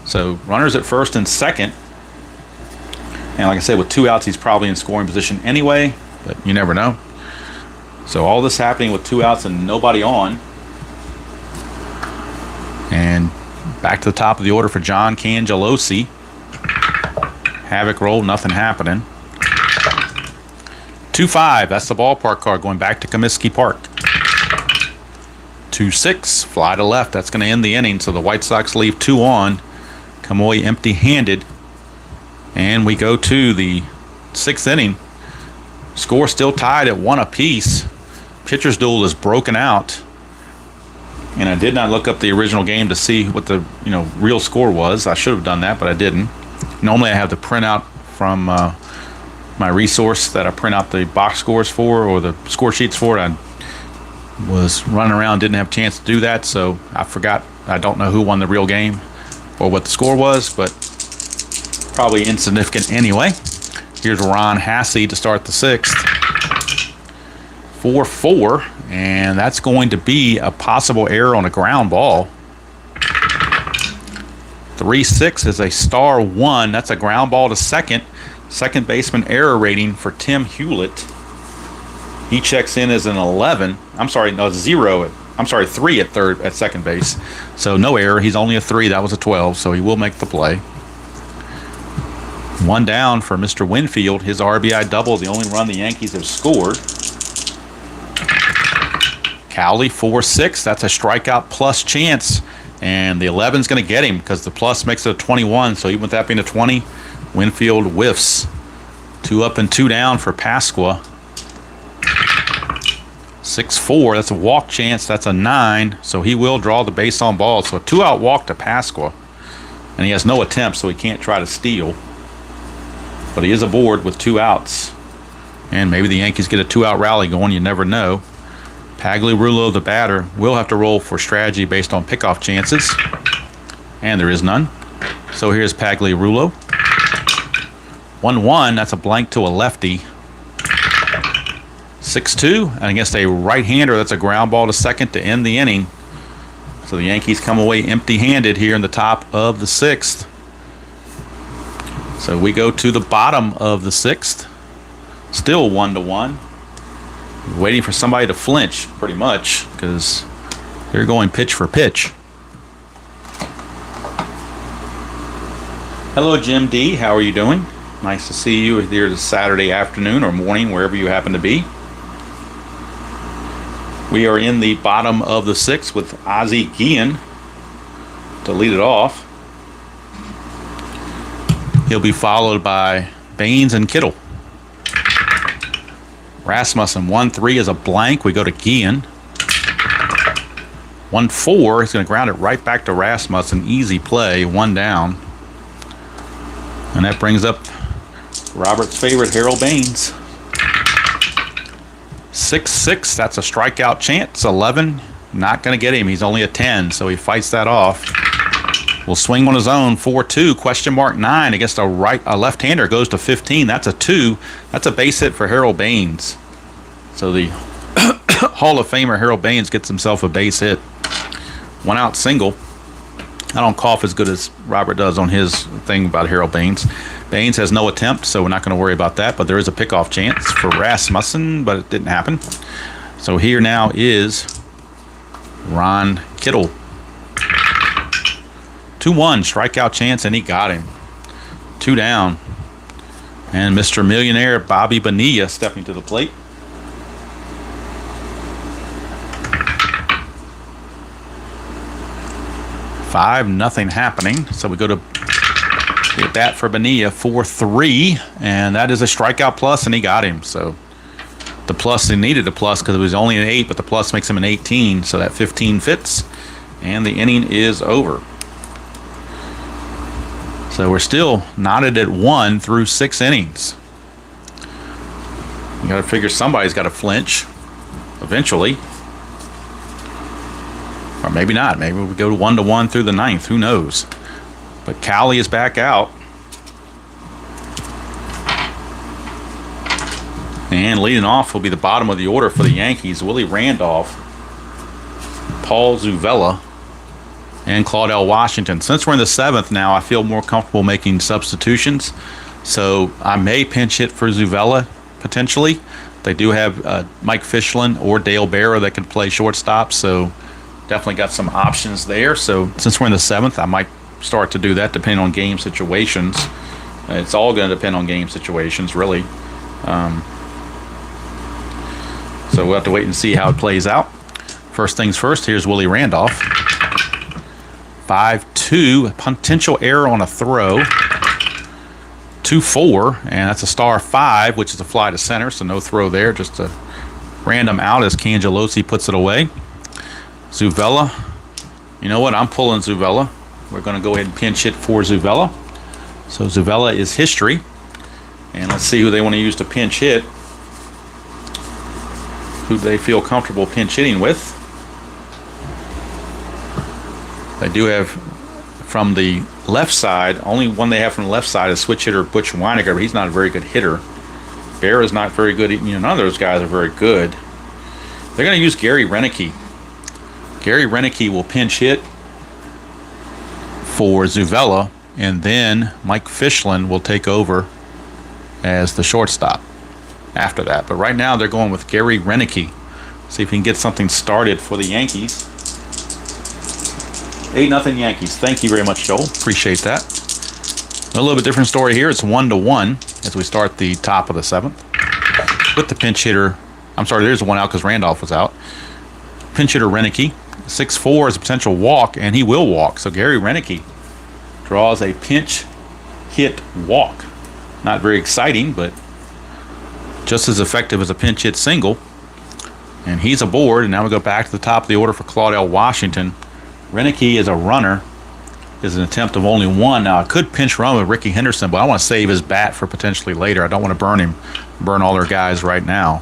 So runners at first and second. And like I said, with 2 outs, he's probably in scoring position anyway, but you never know. So all this happening with 2 outs and nobody on. And back to the top of the order for John Cangelosi. Havoc roll, nothing happening. 2-5, that's the ballpark card going back to Comiskey Park. 2-6, fly to left. That's going to end the inning. So the White Sox leave 2 on. Kamui empty-handed. And we go to the 6th inning. Score still tied at 1 apiece. Pitcher's duel is broken out. And I did not look up the original game to see what the real score was. I should have done that, but I didn't. Normally I have the printout from my resource that I print out the box scores for, or the score sheets for. I was running around, didn't have a chance to do that, so I forgot. I don't know who won the real game or what the score was, but probably insignificant anyway. Here's Ron Hassey to start the 6th. 4-4, and that's going to be a possible error on a ground ball. 3-6 is a star 1. That's a ground ball to second. Second baseman error rating for Tim Hewlett. He checks in as an 11. I'm sorry, no, 0. I'm sorry, 3 at second base. So no error. He's only a 3. That was a 12, so he will make the play. 1 down for Mr. Winfield. His RBI double, the only run the Yankees have scored. Cowley, 4-6. That's a strikeout plus chance. And the 11's going to get him because the plus makes it a 21. So even with that being a 20, Winfield whiffs. 2 up and 2 down for Pasqua. 6-4. That's a walk chance. That's a 9. So he will draw the base on ball. So a 2-out walk to Pasqua. And he has no attempt, so he can't try to steal. But he is aboard with 2 outs. And maybe the Yankees get a 2-out rally going. You never know. Pagliarulo, the batter, will have to roll for strategy based on pickoff chances. And there is none. So here's Pagliarulo. 1-1. That's a blank to a lefty. 6-2. And against a right-hander, that's a ground ball to second to end the inning. So the Yankees come away empty-handed here in the top of the 6th. So we go to the bottom of the 6th. Still 1-1. Waiting for somebody to flinch, pretty much, because they're going pitch for pitch. Hello, Jim D. How are you doing? Nice to see you here this Saturday afternoon or morning, wherever you happen to be. We are in the bottom of the 6th with Ozzie Guillen to lead it off. He'll be followed by Baines and Kittle. Rasmussen, 1-3 is a blank. We go to Guillen. 1-4. He's going to ground it right back to Rasmussen. Easy play. 1 down. And that brings up Robert's favorite, Harold Baines. 6-6. That's a strikeout chance. 11. Not going to get him. He's only a 10, so he fights that off. Will swing on his own. 4-2. Question mark 9 against a left-hander. Goes to 15. That's a 2. That's a base hit for Harold Baines. So the Hall of Famer Harold Baines gets himself a base hit. 1-out single. I don't cough as good as Robert does on his thing about Harold Baines. Baines has no attempt, so we're not going to worry about that. But there is a pickoff chance for Rasmussen, but it didn't happen. So here now is Ron Kittle. 2-1, strikeout chance, and he got him. 2 down. And Mr. Millionaire Bobby Bonilla stepping to the plate. Nothing happening. So we go to get that for Bonilla. 4-3, and that is a strikeout plus, and he got him. So the plus, he needed a plus because it was only an 8, but the plus makes him an 18. So that 15 fits, and the inning is over. So we're still knotted at 1 through 6 innings. You got to figure somebody's got to flinch eventually. Or maybe not. Maybe we go to 1-1 through the 9th. Who knows? But Cowley is back out. And leading off will be the bottom of the order for the Yankees. Willie Randolph, Paul Zuvella, and Claudell Washington. Since we're in the 7th now, I feel more comfortable making substitutions. So I may pinch hit for Zuvella, potentially. They do have Mike Fischlin or Dale Barrow that can play shortstop, so definitely got some options there. So since we're in the 7th, I might start to do that depending on game situations. It's all going to depend on game situations, really. So we'll have to wait and see how it plays out. First things first, here's Willie Randolph. 5-2, potential error on a throw. 2-4, and that's a star 5, which is a fly to center, so no throw there, just a random out as Cangelosi puts it away. Zuvella, you know what? I'm pulling Zuvella. We're going to go ahead and pinch hit for Zuvella. So Zuvella is history, and let's see who they want to use to pinch hit. Who they feel comfortable pinch hitting with. They do have from the left side, only one they have from the left side is switch hitter Butch Weiniger, but he's not a very good hitter. Bear is not very good. None of those guys are very good. They're going to use Gary Renicky. Gary Renicky will pinch hit for Zuvella, and then Mike Fischlin will take over as the shortstop after that. But right now they're going with Gary Renicky. See if he can get something started for the Yankees. 8-0 Yankees. Thank you very much, Joel. Appreciate that. A little bit different story here. It's 1-1 as we start the top of the 7th. With the pinch hitter, I'm sorry, there's one out because Randolph was out. Pinch hitter Renicky. 6-4 is a potential walk, and he will walk. So Gary Renicky draws a pinch hit walk. Not very exciting, but just as effective as a pinch hit single. And he's aboard, and now we go back to the top of the order for Claudell Washington. Renicky is a runner. Is an attempt of only one. Now, I could pinch run with Ricky Henderson, but I want to save his bat for potentially later. I don't want to burn all their guys right now.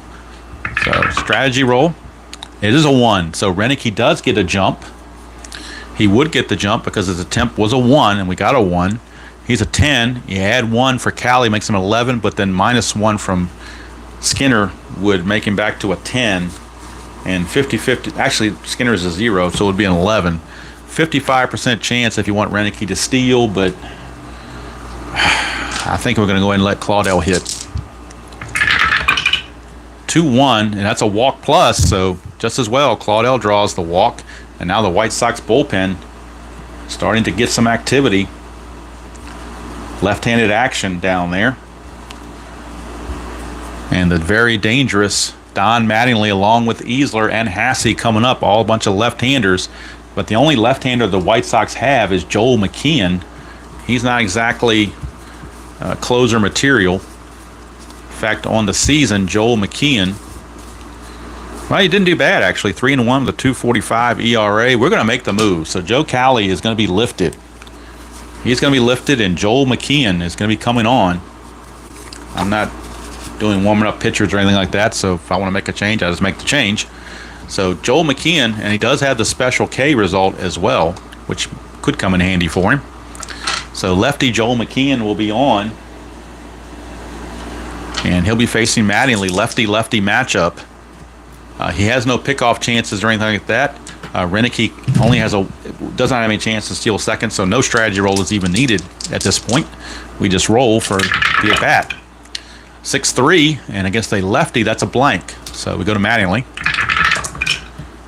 So, strategy roll. It is a 1. So, Renicky does get a jump. He would get the jump because his attempt was a 1, and we got a 1. He's a 10. You add 1 for Callie, makes him 11, but then -1 from Skinner would make him back to a 10. And 50-50. Actually, Skinner is a 0, so it would be an 11. 55% chance if you want Renicky to steal, but I think we're going to go ahead and let Claudell hit. 2-1, and that's a walk plus, so just as well, Claudell draws the walk, and now the White Sox bullpen starting to get some activity. Left-handed action down there. And the very dangerous Don Mattingly along with Easler and Hasse coming up, all a bunch of left-handers. But the only left-hander the White Sox have is Joel McKeon. He's not exactly closer material. In fact, on the season, Joel McKeon, well, he didn't do bad, actually. 3-1 with a 2.45 ERA. We're going to make the move. So Joe Cowley is going to be lifted. He's going to be lifted, and Joel McKeon is going to be coming on. I'm not doing warming-up pitchers or anything like that, so if I want to make a change, I just make the change. So Joel McKeon, and he does have the special K result as well, which could come in handy for him. So lefty Joel McKeon will be on, and he'll be facing Mattingly, lefty-lefty matchup. He has no pickoff chances or anything like that. Renicky only doesn't have any chance to steal second, so no strategy roll is even needed at this point. We just roll for the at-bat. 6-3, and against a lefty, that's a blank. So we go to Mattingly.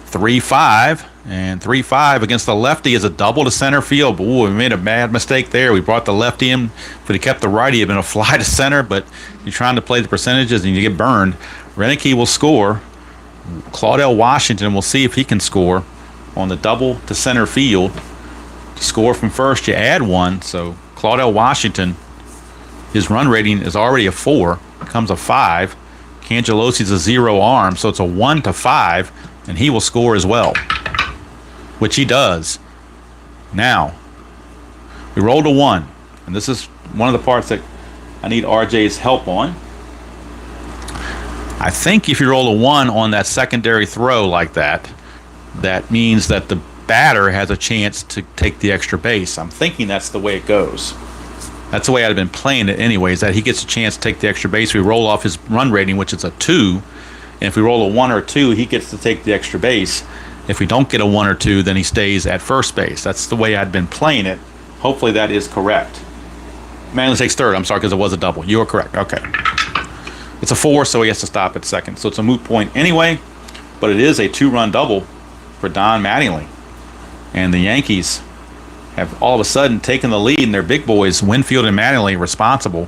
3-5, and 3-5 against the lefty is a double to center field. But, ooh, we made a bad mistake there. We brought the lefty in. If we kept the righty, it'd been a fly to center, but you're trying to play the percentages and you get burned. Renicky will score. Claudell Washington will see if he can score on the double to center field. To score from first, you add 1. So Claudell Washington, his run rating is already a 4, becomes a 5. Cangelosi's a 0 arm, so it's a 1-5. And he will score as well, which he does. Now, we rolled a 1, and this is one of the parts that I need RJ's help on. I think if you roll a 1 on that secondary throw like that, that means that the batter has a chance to take the extra base. I'm thinking that's the way it goes. That's the way I'd been playing it anyways, that he gets a chance to take the extra base. We roll off his run rating, which is a 2. And if we roll a 1 or 2, he gets to take the extra base. If we don't get a 1 or 2, then he stays at first base. That's the way I'd been playing it. Hopefully that is correct. Manley takes third. I'm sorry, because it was a double. You are correct. Okay. It's a 4, so he has to stop at second. So it's a moot point anyway, but it is a 2-run double for Don Mattingly. And the Yankees have all of a sudden taken the lead, and their big boys, Winfield and Mattingly, responsible.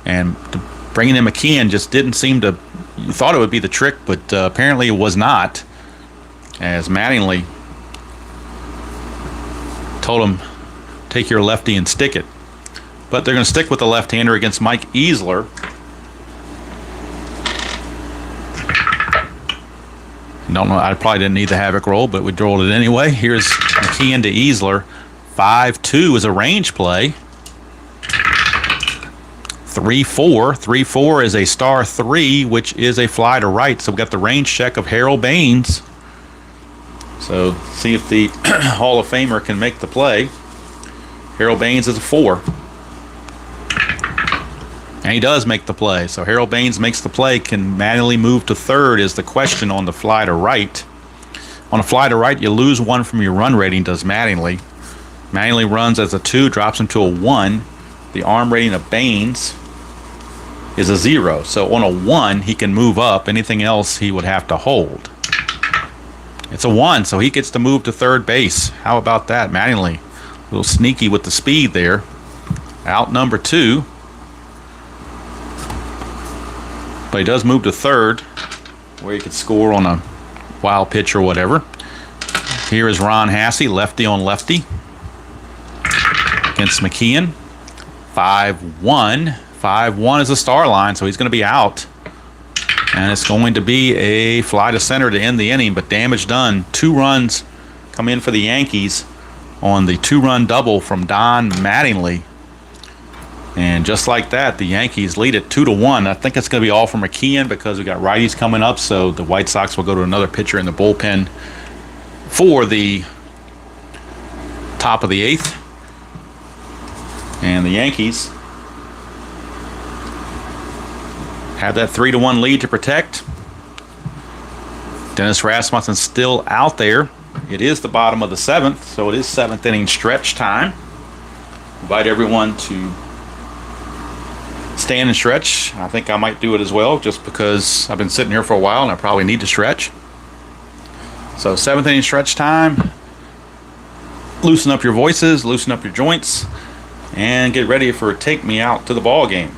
And bringing in McKeon just didn't seem to... You thought it would be the trick, but apparently it was not. As Mattingly told him, take your lefty and stick it. But they're going to stick with the left-hander against Mike Easler. Don't know. I probably didn't need the havoc roll, but we rolled it anyway. Here's McKeon to Easler. 5-2 is a range play. 3-4. 3-4 is a star 3, which is a fly to right. So we got the range check of Harold Baines. So see if the Hall of Famer can make the play. Harold Baines is a 4. And he does make the play. So Harold Baines makes the play. Can Mattingly move to third is the question on the fly to right. On a fly to right, you lose 1 from your run rating, does Mattingly. Mattingly runs as a 2, drops him to a 1. The arm rating of Baines is a 0. So on a 1, he can move up. Anything else, he would have to hold. It's a 1, so he gets to move to third base. How about that? Mattingly, a little sneaky with the speed there. Out number 2. But he does move to third, where he could score on a wild pitch or whatever. Here is Ron Hasse, lefty on lefty, against McKeon. 5-1. 5-1 is a star line, so he's going to be out. And it's going to be a fly to center to end the inning, but damage done. 2 runs come in for the Yankees on the 2-run double from Don Mattingly. And just like that, the Yankees lead it 2-1. I think it's going to be all from McKeon because we got righties coming up, so the White Sox will go to another pitcher in the bullpen for the top of the 8th. And the Yankees have that 3-1 lead to protect. Dennis Rasmussen's still out there. It is the bottom of the 7th, so it is 7th inning stretch time. Invite everyone to stand and stretch. I think I might do it as well, just because I've been sitting here for a while and I probably need to stretch. So 7th inning stretch time. Loosen up your voices, loosen up your joints, and get ready for Take Me Out to the Ball Game.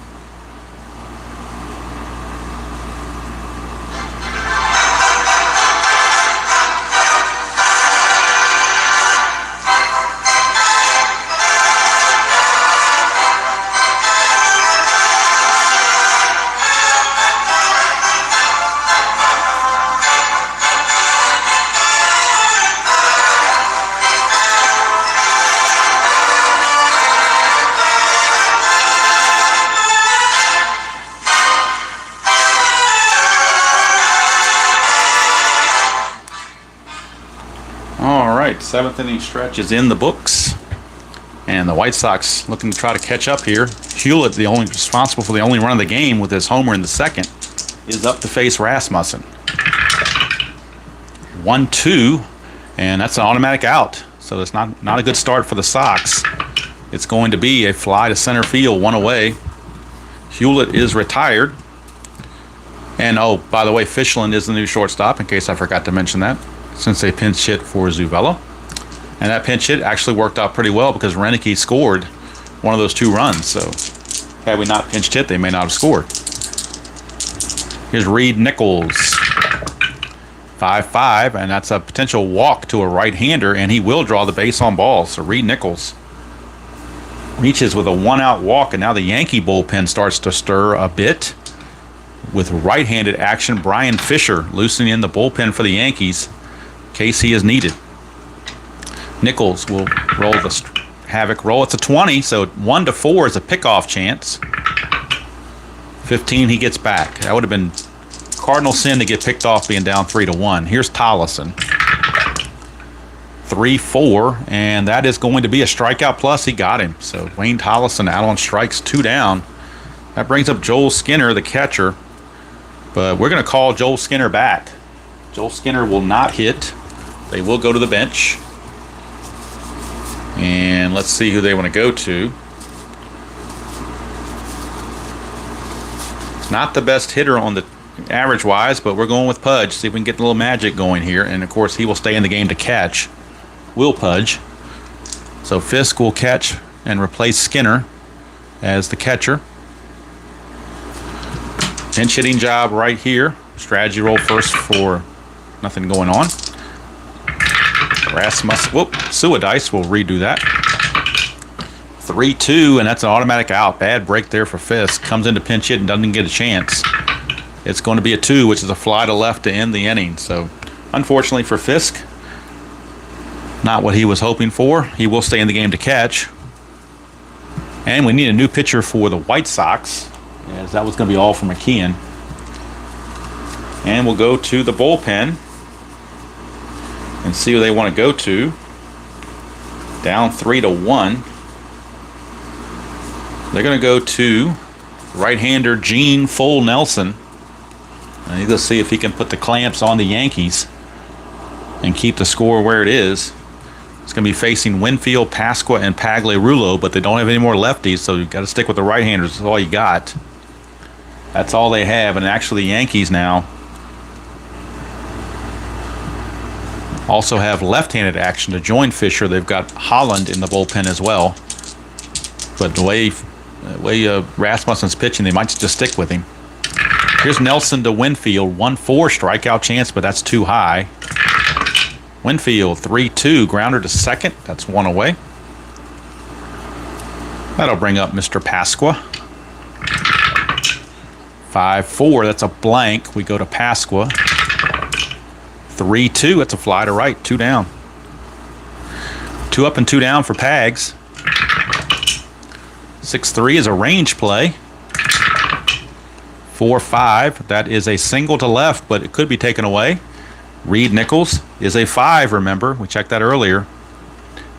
All right, 7th inning stretch is in the books, and the White Sox looking to try to catch up here. Hewlett, the only responsible for the only run of the game with his homer in the 2nd, is up to face Rasmussen. 1-2, and that's an automatic out. So it's not a good start for the Sox. It's going to be a fly to center field, 1 away. Hewlett is retired. And oh, by the way, Fishland is the new shortstop, in case I forgot to mention that, since they pinch hit for Zuvella. And that pinch hit actually worked out pretty well because Renicky scored one of those 2 runs. So had we not pinched hit, they may not have scored. Here's Reed Nichols. 5-5, and that's a potential walk to a right-hander, and he will draw the base on balls. So Reed Nichols reaches with a 1-out walk, and now the Yankee bullpen starts to stir a bit with right-handed action. Brian Fisher loosening in the bullpen for the Yankees in case he is needed. Nichols will roll the havoc roll. It's a 20, so 1-4 is a pickoff chance. 15 he gets back. That would have been cardinal sin to get picked off being down 3-1. Here's Tollison. 3-4, and that is going to be a strikeout plus. He got him. So Wayne Tollison out on strikes, 2 down. That brings up Joel Skinner, the catcher. But we're going to call Joel Skinner back. Joel Skinner will not hit. They will go to the bench. And let's see who they want to go to. Not the best hitter on the average-wise, but we're going with Pudge. See if we can get a little magic going here. And, of course, he will stay in the game to catch. Will Pudge. So Fisk will catch and replace Skinner as the catcher. Pinch hitting job right here. Strategy roll first for nothing going on. Suadice will redo that. 3-2, and that's an automatic out. Bad break there for Fisk. Comes into pinch hit and doesn't get a chance. It's going to be a 2, which is a fly to left to end the inning. So, unfortunately for Fisk, not what he was hoping for. He will stay in the game to catch. And we need a new pitcher for the White Sox, as that was going to be all for McKeon. And we'll go to the bullpen and see who they want to go to. Down 3-1. They're going to go to right-hander Gene Full Nelson. And he's going to see if he can put the clamps on the Yankees and keep the score where it is. It's going to be facing Winfield, Pasqua, and Pagliarulo, but they don't have any more lefties, so you've got to stick with the right-handers. That's all you got. That's all they have. And actually, the Yankees now also have left-handed action to join Fisher. They've got Holland in the bullpen as well. But the way Rasmussen's pitching, they might just stick with him. Here's Nelson to Winfield. 1-4 strikeout chance, but that's too high. Winfield, 3-2, grounder to second. That's 1 away. That'll bring up Mr. Pasqua. 5-4, that's a blank. We go to Pasqua. 3-2, that's a fly to right, 2 down. 2 up and 2 down for Pags. 6-3 is a range play. 4-5, that is a single to left, but it could be taken away. Reed Nichols is a 5, remember. We checked that earlier.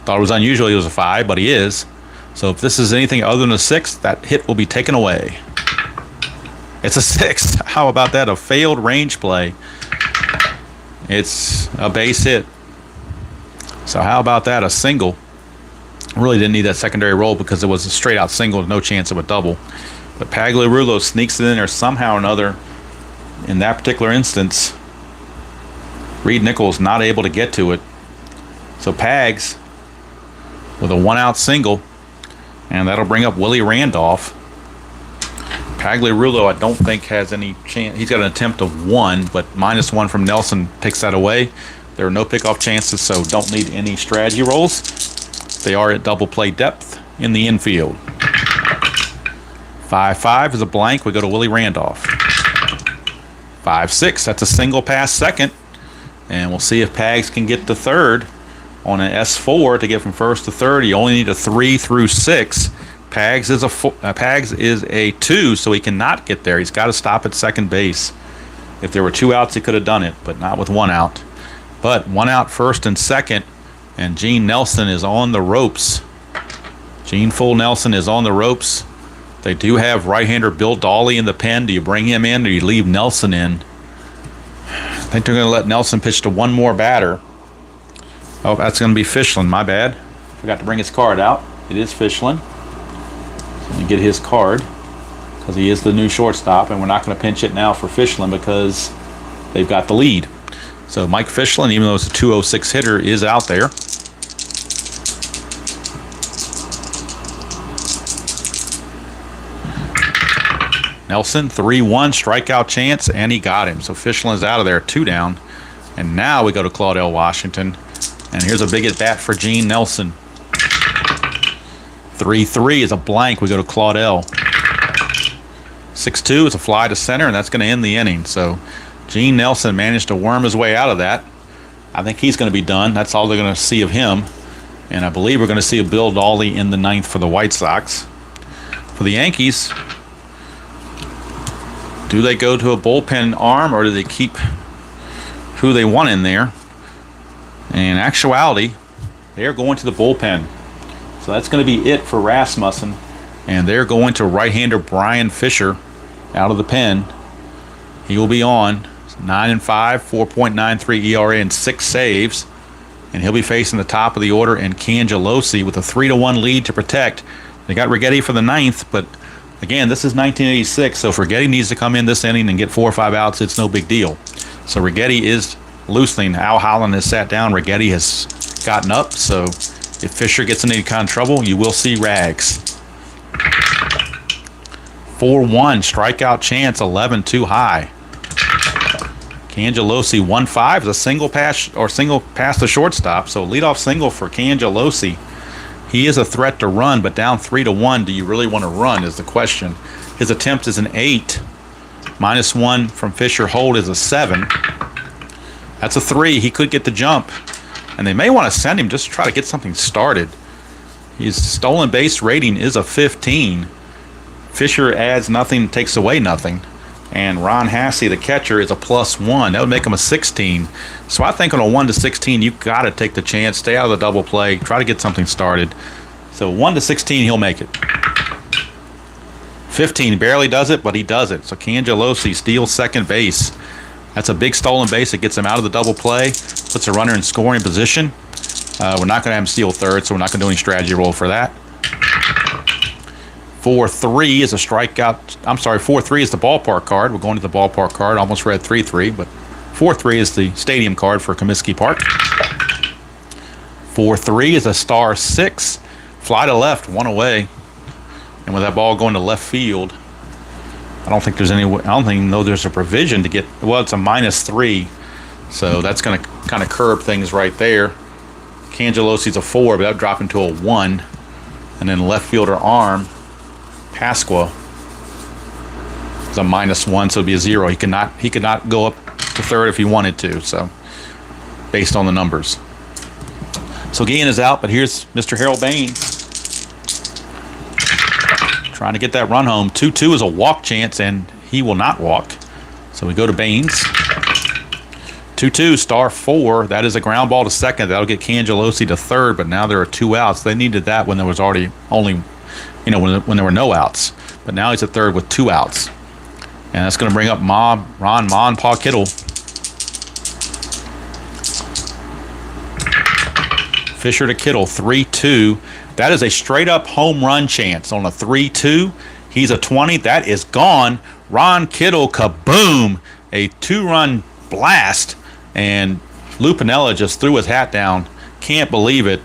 Thought it was unusual he was a 5, but he is. So if this is anything other than a 6, that hit will be taken away. It's a 6. How about that? A failed range play. It's a base hit. So how about that? A single. Really didn't need that secondary roll because it was a straight out single with no chance of a double. But Pagliarulo sneaks it in there somehow or another. In that particular instance, Reed Nichols not able to get to it. So Pags with a 1-out single, and that'll bring up Willie Randolph. Pagliarulo, I don't think has any chance. He's got an attempt of 1, but -1 from Nelson takes that away. There are no pickoff chances, so don't need any strategy rolls. They are at double play depth in the infield. 5-5 is a blank. We go to Willie Randolph. 5-6, that's a single past second. And we'll see if Pags can get to third on an S4 to get from first to third. You only need a 3 through 6. Pags is a 2, so he cannot get there. He's got to stop at second base. If there were 2 outs, he could have done it, but not with 1 out. But 1 out first and second, and Gene Nelson is on the ropes. Gene Full Nelson is on the ropes. They do have right-hander Bill Dawley in the pen. Do you bring him in or do you leave Nelson in? I think they're going to let Nelson pitch to one more batter. Oh, that's going to be Fischlin. My bad. Forgot to bring his card out. It is Fischlin. So let me get his card because he is the new shortstop, and we're not going to pinch it now for Fischlin because they've got the lead. So Mike Fischlin, even though it's a 206 hitter, is out there. Nelson, 3-1, strikeout chance, and he got him. So Fischlin's out of there, 2 down. And now we go to Claudell Washington. And here's a big at-bat for Gene Nelson. 3-3 is a blank. We go to Claudell. 6-2 is a fly to center, and that's going to end the inning. So Gene Nelson managed to worm his way out of that. I think he's going to be done. That's all they're going to see of him. And I believe we're going to see a Bill Dawley in the 9th for the White Sox. For the Yankees, do they go to a bullpen arm or do they keep who they want in there? In actuality, they are going to the bullpen. So that's going to be it for Rasmussen. And they're going to right-hander Brian Fisher out of the pen. He will be on 9-5, 4.93 ERA, and 6 saves. And he'll be facing the top of the order in Cangelosi with a 3-1 lead to protect. They got Righetti for the 9th, but again, this is 1986, so if Righetti needs to come in this inning and get 4 or 5 outs, it's no big deal. So Righetti is loosening. Al Holland has sat down. Righetti has gotten up, so if Fisher gets in any kind of trouble, you will see Rags. 4-1, strikeout chance, 11 too high. Cangelosi 1-5 is a single pass to shortstop, so leadoff single for Cangelosi. He is a threat to run, but down 3-1, do you really want to run is the question. His attempt is an 8. -1 from Fisher hold is a 7. That's a 3. He could get the jump. And they may want to send him just to try to get something started. His stolen base rating is a 15. Fisher adds nothing, takes away nothing. And Ron Hassey, the catcher, is a +1. That would make him a 16. So I think on a 1-16, you've got to take the chance, stay out of the double play, try to get something started. So 1-16, he'll make it. 15 barely does it, but he does it. So Cangelosi steals second base. That's a big stolen base. It gets him out of the double play, puts a runner in scoring position. We're not going to have him steal third, so we're not going to do any strategy roll for that. 4-3 is a strikeout. I'm sorry, 4-3 is the ballpark card. We're going to the ballpark card. Almost read 3-3, but 4-3 is the stadium card for Comiskey Park. 4-3 is a star 6. Fly to left, 1 away. And with that ball going to left field, I don't think there's a provision to get, well, it's a -3. So that's going to kind of curb things right there. Cangelosi's a 4, but that would drop into a 1. And then left fielder arm, Pasqua. It's a -1, so it'd be a 0. He could not go up to third if he wanted to. So based on the numbers. So Guillen is out, but here's Mr. Harold Baines trying to get that run home. 2-2 is a walk chance, and he will not walk. So we go to Baines. 2-2, star 4. That is a ground ball to second. That'll get Cangelosi to third, but now there are 2 outs. They needed that when there was already only, when there were no outs. But now he's at third with 2 outs. And that's going to bring up Ron Ma Pa Kittle. Fisher to Kittle, 3-2. That is a straight-up home run chance on a 3-2. He's a 20. That is gone. Ron Kittle, kaboom! A 2-run blast. And Lou Piniella just threw his hat down. Can't believe it.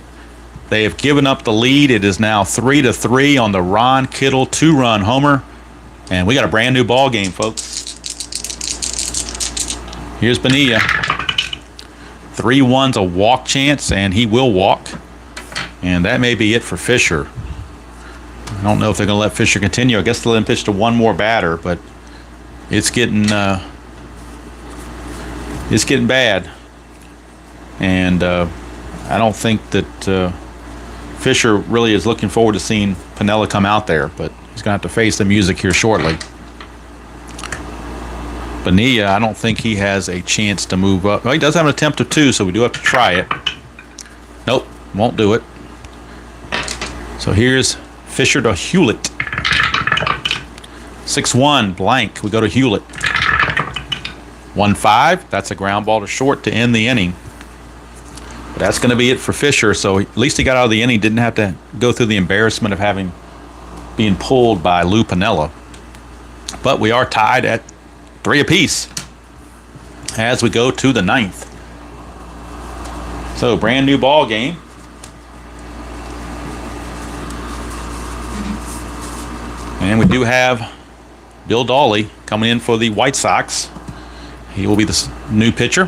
They have given up the lead. It is now 3-3 on the Ron Kittle 2-run homer. And we got a brand new ball game, folks. Here's Bonilla. 3-1's a walk chance, and he will walk. And that may be it for Fisher. I don't know if they're going to let Fisher continue. I guess they'll let him pitch to one more batter, but it's getting bad. And I don't think that Fisher really is looking forward to seeing Piniella come out there, but he's going to have to face the music here shortly. Bonilla, I don't think he has a chance to move up. Well, he does have an attempt of 2, so we do have to try it. Nope, won't do it. So here's Fisher to Hewlett. 6-1, blank. We go to Hewlett. 1-5. That's a ground ball to short to end the inning. But that's going to be it for Fisher. So at least he got out of the inning. Didn't have to go through the embarrassment of being pulled by Lou Piniella. But we are tied at 3 apiece as we go to the 9th. So brand new ball game. And we do have Bill Dawley coming in for the White Sox. He will be the new pitcher.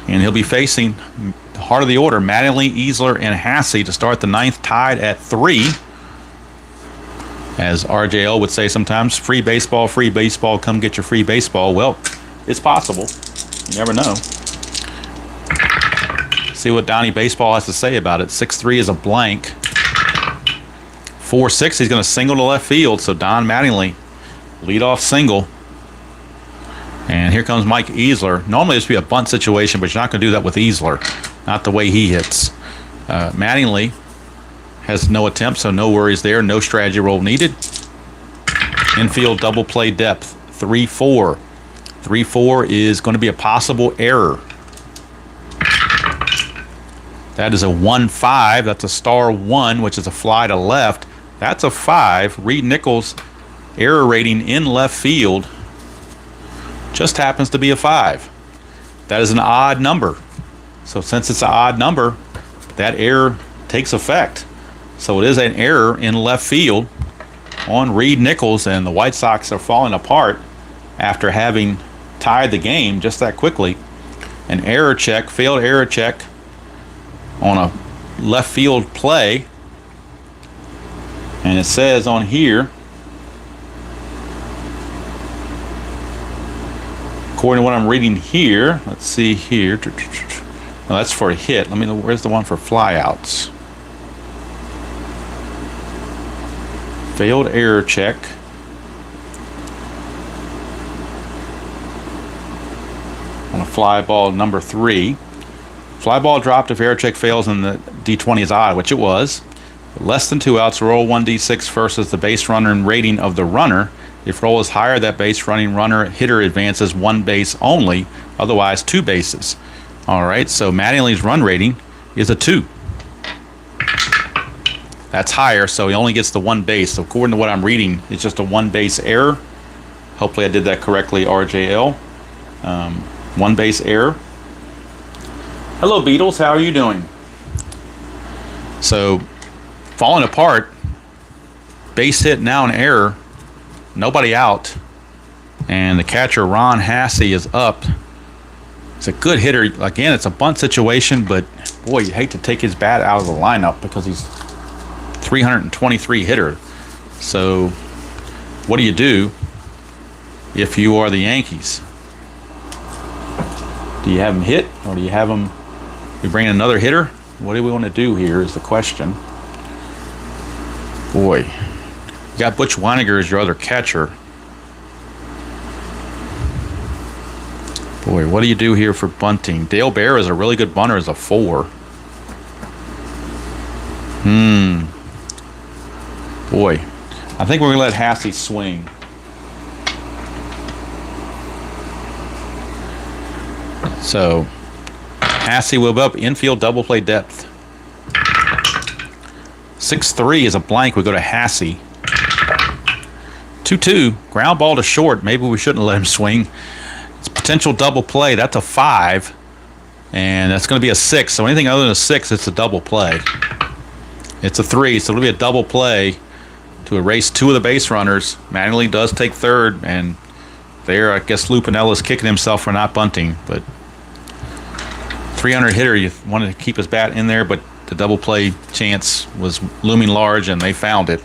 And he'll be facing the heart of the order, Mattingly, Easler, and Hasse to start the 9th, tied at 3. As RJL would say sometimes, free baseball, come get your free baseball. Well, it's possible. You never know. See what Donnie Baseball has to say about it. 6-3 is a blank. 4-6, he's going to single to left field. So Don Mattingly, leadoff single. And here comes Mike Easler. Normally this would be a bunt situation, but you're not going to do that with Easler. Not the way he hits. Mattingly has no attempt, so no worries there. No strategy roll needed. Infield double play depth. 3-4. 3-4 is going to be a possible error. That is a 1-5. That's a star 1, which is a fly to left. That's a 5. Reed Nichols' error rating in left field just happens to be a 5. That is an odd number. So since it's an odd number, that error takes effect. So it is an error in left field on Reed Nichols, and the White Sox are falling apart after having tied the game just that quickly. An error check, failed error check on a left field play. And it says on here, according to what I'm reading here, let's see here. No, that's for a hit. Let me know, where's the one for flyouts? Failed error check. On a fly ball number 3. Fly ball dropped if error check fails and the D20 is odd, which it was. Less than 2 outs, roll 1d6 versus the base runner and rating of the runner. If roll is higher, that base running runner hitter advances 1 base only, otherwise 2 bases. All right, so Mattingly's run rating is a 2. That's higher, so he only gets the 1 base. So according to what I'm reading, it's just a 1 base error. Hopefully I did that correctly, RJL. 1 base error. Hello, Beatles. How are you doing? So, falling apart. Base hit, now an error. Nobody out. And the catcher, Ron Hasse, is up. It's a good hitter. Again, it's a bunt situation, but boy, you hate to take his bat out of the lineup because he's 323 hitter. So what do you do? if you are the Yankees? Do you have him hit, or do you have him? We bring in another hitter? What do we want to do here is the question. Boy, you got Butch Weiniger as your other catcher. Boy, what do you do here for bunting? Dale Bear is a really good bunter as a 4. Boy, I think we're going to let Hasse swing. So, Hasse will be up infield double play depth. 6-3 is a blank. We go to Hasse. 2-2, ground ball to short. Maybe we shouldn't let him swing. It's potential double play. That's a 5. And that's going to be a 6. So anything other than a 6, it's a double play. It's a 3, so it'll be a double play to erase 2 of the base runners. Mattingly does take third, and there, I guess Lou Pinella's kicking himself for not bunting. But 300 hitter, you wanted to keep his bat in there, but the double play chance was looming large, and they found it.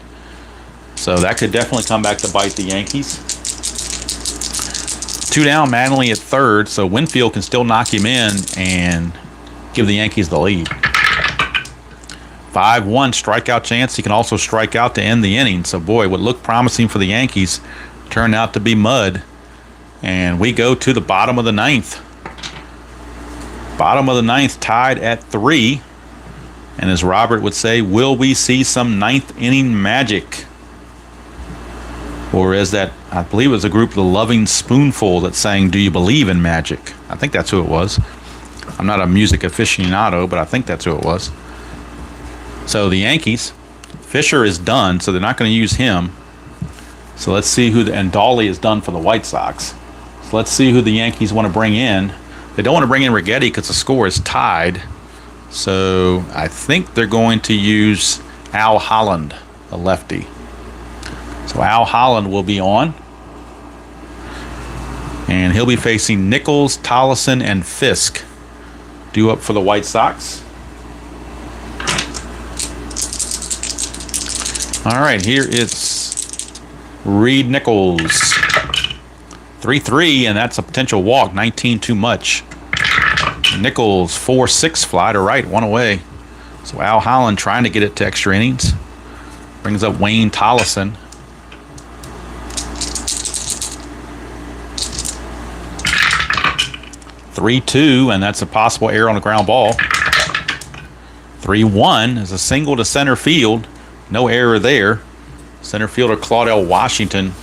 So that could definitely come back to bite the Yankees. 2 down, Mattingly at third, so Winfield can still knock him in and give the Yankees the lead. 5-1 strikeout chance. He can also strike out to end the inning. So, boy, what looked promising for the Yankees turned out to be mud. And we go to the bottom of the 9th. Bottom of the 9th, tied at 3. And as Robert would say, will we see some 9th inning magic? Or is that, I believe it was a group, the Loving Spoonful, that sang, "Do you believe in magic?" I think that's who it was. I'm not a music aficionado, but I think that's who it was. So the Yankees, Fisher is done, so they're not going to use him. So let's see who, and Dawley is done for the White Sox. So let's see who the Yankees want to bring in. They don't want to bring in Righetti because the score is tied. So I think they're going to use Al Holland, a lefty. So Al Holland will be on. And he'll be facing Nichols, Tollison, and Fisk. Due up for the White Sox. All right, here it's Reed Nichols. 3-3, and that's a potential walk. 19 too much. Nichols, 4-6 fly to right, 1 away. So Al Holland trying to get it to extra innings. Brings up Wayne Tollison. (3-2), and that's a possible error on a ground ball. 3-1 is a single to center field. No error there. Center fielder Claudell Washington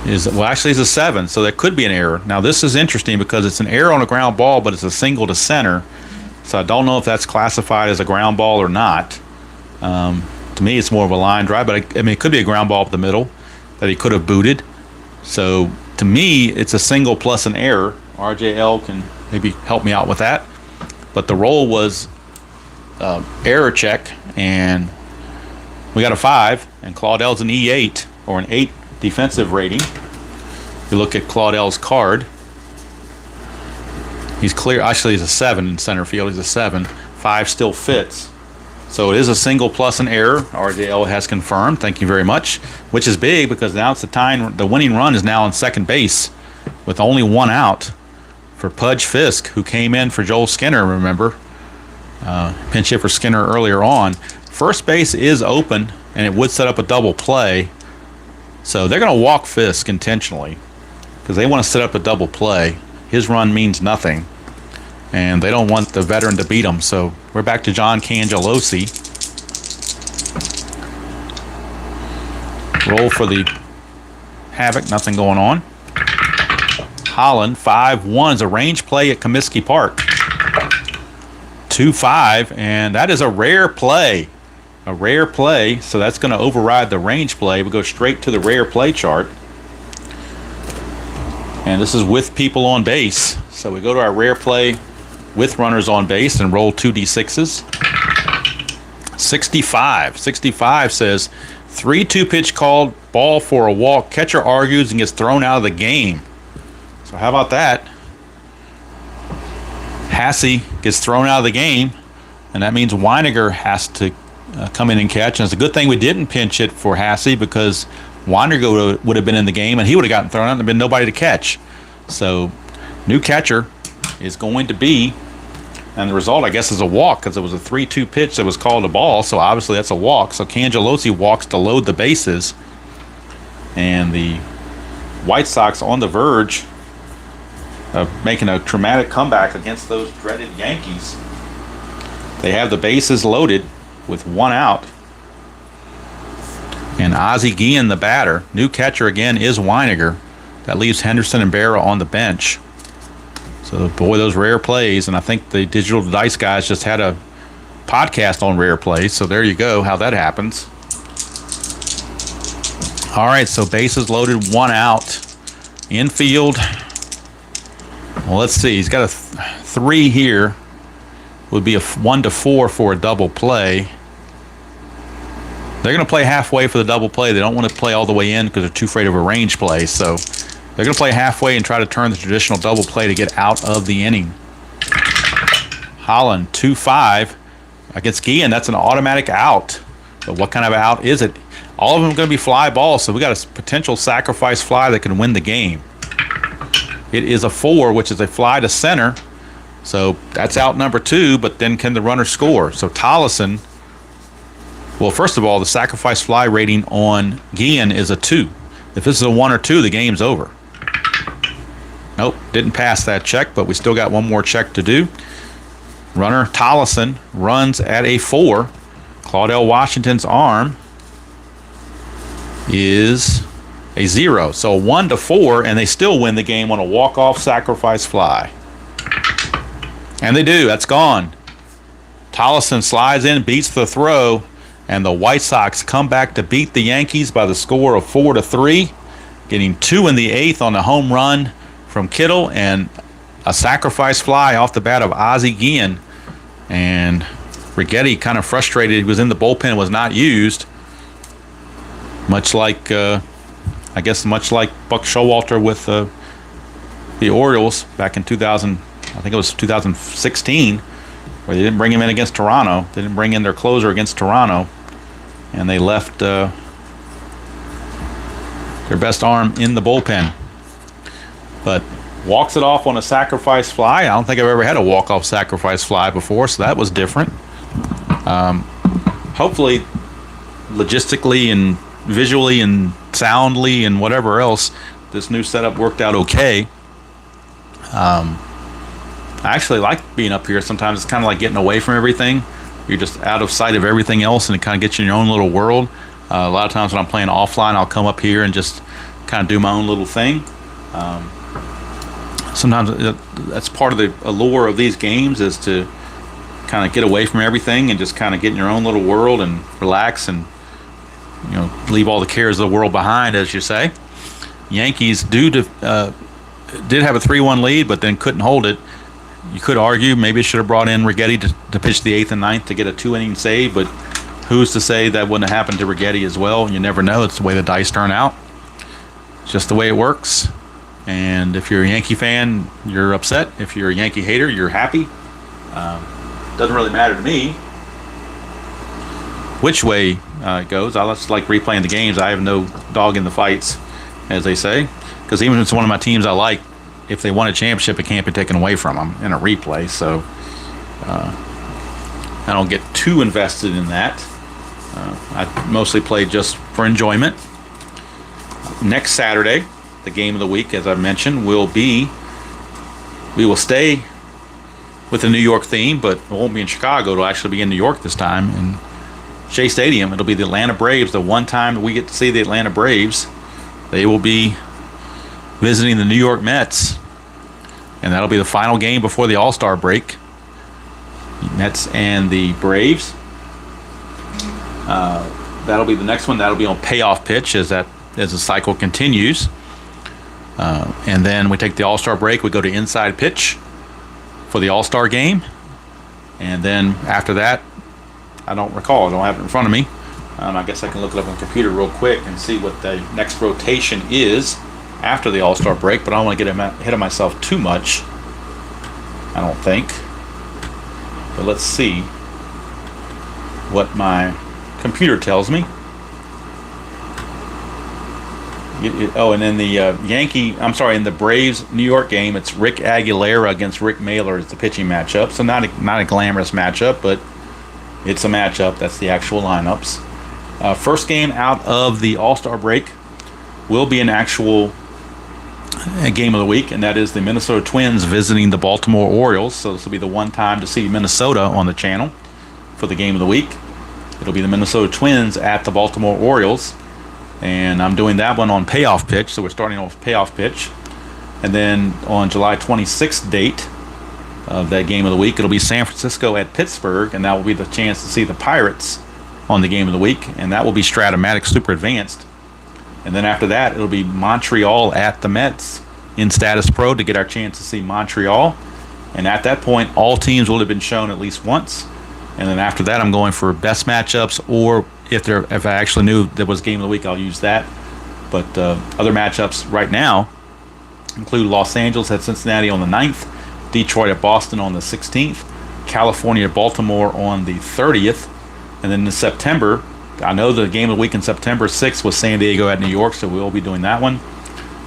is, well, actually it's a 7, so that could be an error. Now this is interesting because it's an error on a ground ball, but it's a single to center. So I don't know if that's classified as a ground ball or not. To me, it's more of a line drive, but I mean, it could be a ground ball up the middle that he could have booted. So to me, it's a single plus an error. RJL can maybe help me out with that. But the roll was error check, and we got a 5, and Claudell's an E8, or an 8 defensive rating. If you look at Claudell's card, he's clear. Actually, he's a 7 in center field. He's a 7. 5 still fits. So it is a single plus an error. RJL has confirmed. Thank you very much. Which is big because now it's the time. The winning run is now on second base with only 1 out for Pudge Fisk, who came in for Joel Skinner, remember? Pinch hit for Skinner earlier on. First base is open, and it would set up a double play. So they're going to walk Fisk intentionally because they want to set up a double play. His run means nothing, and they don't want the veteran to beat him. So we're back to John Cangelosi. Roll for the Havoc, nothing going on. Holland, 5-1 is a range play at Comiskey Park. 2-5, and that is a rare play. A rare play, so that's going to override the range play. We go straight to the rare play chart. And this is with people on base. So we go to our rare play with runners on base and roll 2d6s. 65. 65 says 3-2 pitch called, ball for a walk. Catcher argues and gets thrown out of the game. So how about that? Hasse gets thrown out of the game, and that means Weiniger has to come in and catch. And it's a good thing we didn't pinch it for Hasse because Weininger would have been in the game, and he would have gotten thrown out and there'd been nobody to catch. So, new catcher is going to be, and the result, I guess, is a walk because it was a 3-2 pitch that was called a ball. So, obviously, that's a walk. So, Cangelosi walks to load the bases. And the White Sox on the verge of making a dramatic comeback against those dreaded Yankees. They have the bases loaded with one out. And Ozzie Guillen, the batter. New catcher again is Weininger. That leaves Henderson and Berra on the bench. So, boy, those rare plays. And I think the Digital Dice guys just had a podcast on rare plays. So there you go, how that happens. All right, so bases loaded, one out. Infield. Well, let's see. He's got a 3 here. Would be a 1-4 for a double play. They're going to play halfway for the double play. They don't want to play all the way in because they're too afraid of a range play. So they're going to play halfway and try to turn the traditional double play to get out of the inning. Holland, 2-5 against Guillen. That's an automatic out. But what kind of out is it? All of them are going to be fly balls, so we got a potential sacrifice fly that can win the game. It is a 4, which is a fly to center. So that's out number 2, but then can the runner score? So Tollison, well, first of all, the sacrifice fly rating on Guillen is a 2. If this is a 1 or 2, the game's over. Nope, didn't pass that check, but we still got one more check to do. Runner Tollison runs at a 4. Claudell Washington's arm is a 0. So 1-4, and they still win the game on a walk-off sacrifice fly. And they do. That's gone. Tollison slides in, beats the throw, and the White Sox come back to beat the Yankees by the score of 4-3, getting 2 in the 8th on a home run from Kittle and a sacrifice fly off the bat of Ozzie Guillen. And Righetti kind of frustrated. He was in the bullpen, was not used. Much like, much like Buck Showalter with the Orioles back in 2000, I think it was 2016, where they didn't bring him in against Toronto. They didn't bring in their closer against Toronto, and they left their best arm in the bullpen. But walks it off on a sacrifice fly. I don't think I've ever had a walk-off sacrifice fly before, so that was different. Hopefully, logistically and visually and soundly and whatever else, this new setup worked out okay. I actually like being up here. Sometimes it's kind of like getting away from everything. You're just out of sight of everything else, and it kind of gets you in your own little world. A lot of times when I'm playing offline, I'll come up here and just kind of do my own little thing. Sometimes that's part of the allure of these games, is to kind of get away from everything and just kind of get in your own little world and relax and, leave all the cares of the world behind, as you say. Yankees did have a 3-1 lead, but then couldn't hold it. You could argue maybe it should have brought in Righetti to pitch the 8th and 9th to get a 2-inning save, but who's to say that wouldn't have happened to Righetti as well? You never know. It's the way the dice turn out. It's just the way it works. And if you're a Yankee fan, you're upset. If you're a Yankee hater, you're happy. Doesn't really matter to me which way it goes. I just like replaying the games. I have no dog in the fights, as they say, because even if it's one of my teams I like, if they won a championship, it can't be taken away from them in a replay. So I don't get too invested in that. I mostly play just for enjoyment. Next Saturday, the game of the week, as I mentioned, we will stay with the New York theme, but it won't be in Chicago. It'll actually be in New York this time, in Shea Stadium. It'll be the Atlanta Braves. The one time that we get to see the Atlanta Braves, they will be visiting the New York Mets, and that'll be the final game before the All-Star break. Mets and the Braves. That'll be the next one. That'll be on payoff pitch as the cycle continues. And then we take the All-Star break. We go to inside pitch for the All-Star game. And then after that, I don't recall. I don't have it in front of me. I guess I can look it up on the computer real quick and see what the next rotation is after the All-Star break. But I don't want to get ahead of myself too much, I don't think. But let's see what my computer tells me. And then the in the Braves New York game, it's Rick Aguilera against Rick Mailer is the pitching matchup. So not a glamorous matchup, but it's a matchup. That's the actual lineups. First game out of the All-Star break will be an actual game of the week, and that is the Minnesota Twins visiting the Baltimore Orioles. So this will be the one time to see Minnesota on the channel for the game of the week. It'll be the Minnesota Twins at the Baltimore Orioles. And I'm doing that one on payoff pitch, so we're starting off payoff pitch. And then on July 26th date of that game of the week, it'll be San Francisco at Pittsburgh, and that will be the chance to see the Pirates on the game of the week, and that will be Stratomatic Super Advanced. And then after that, it'll be Montreal at the Mets in Status Pro to get our chance to see Montreal. And at that point, all teams will have been shown at least once. And then after that, I'm going for best matchups, or if I actually knew there was game of the week, I'll use that. But other matchups right now include Los Angeles at Cincinnati on the 9th, Detroit at Boston on the 16th, California at Baltimore on the 30th, and then in September, I know the game of the week in September 6th was San Diego at New York, so we'll be doing that one.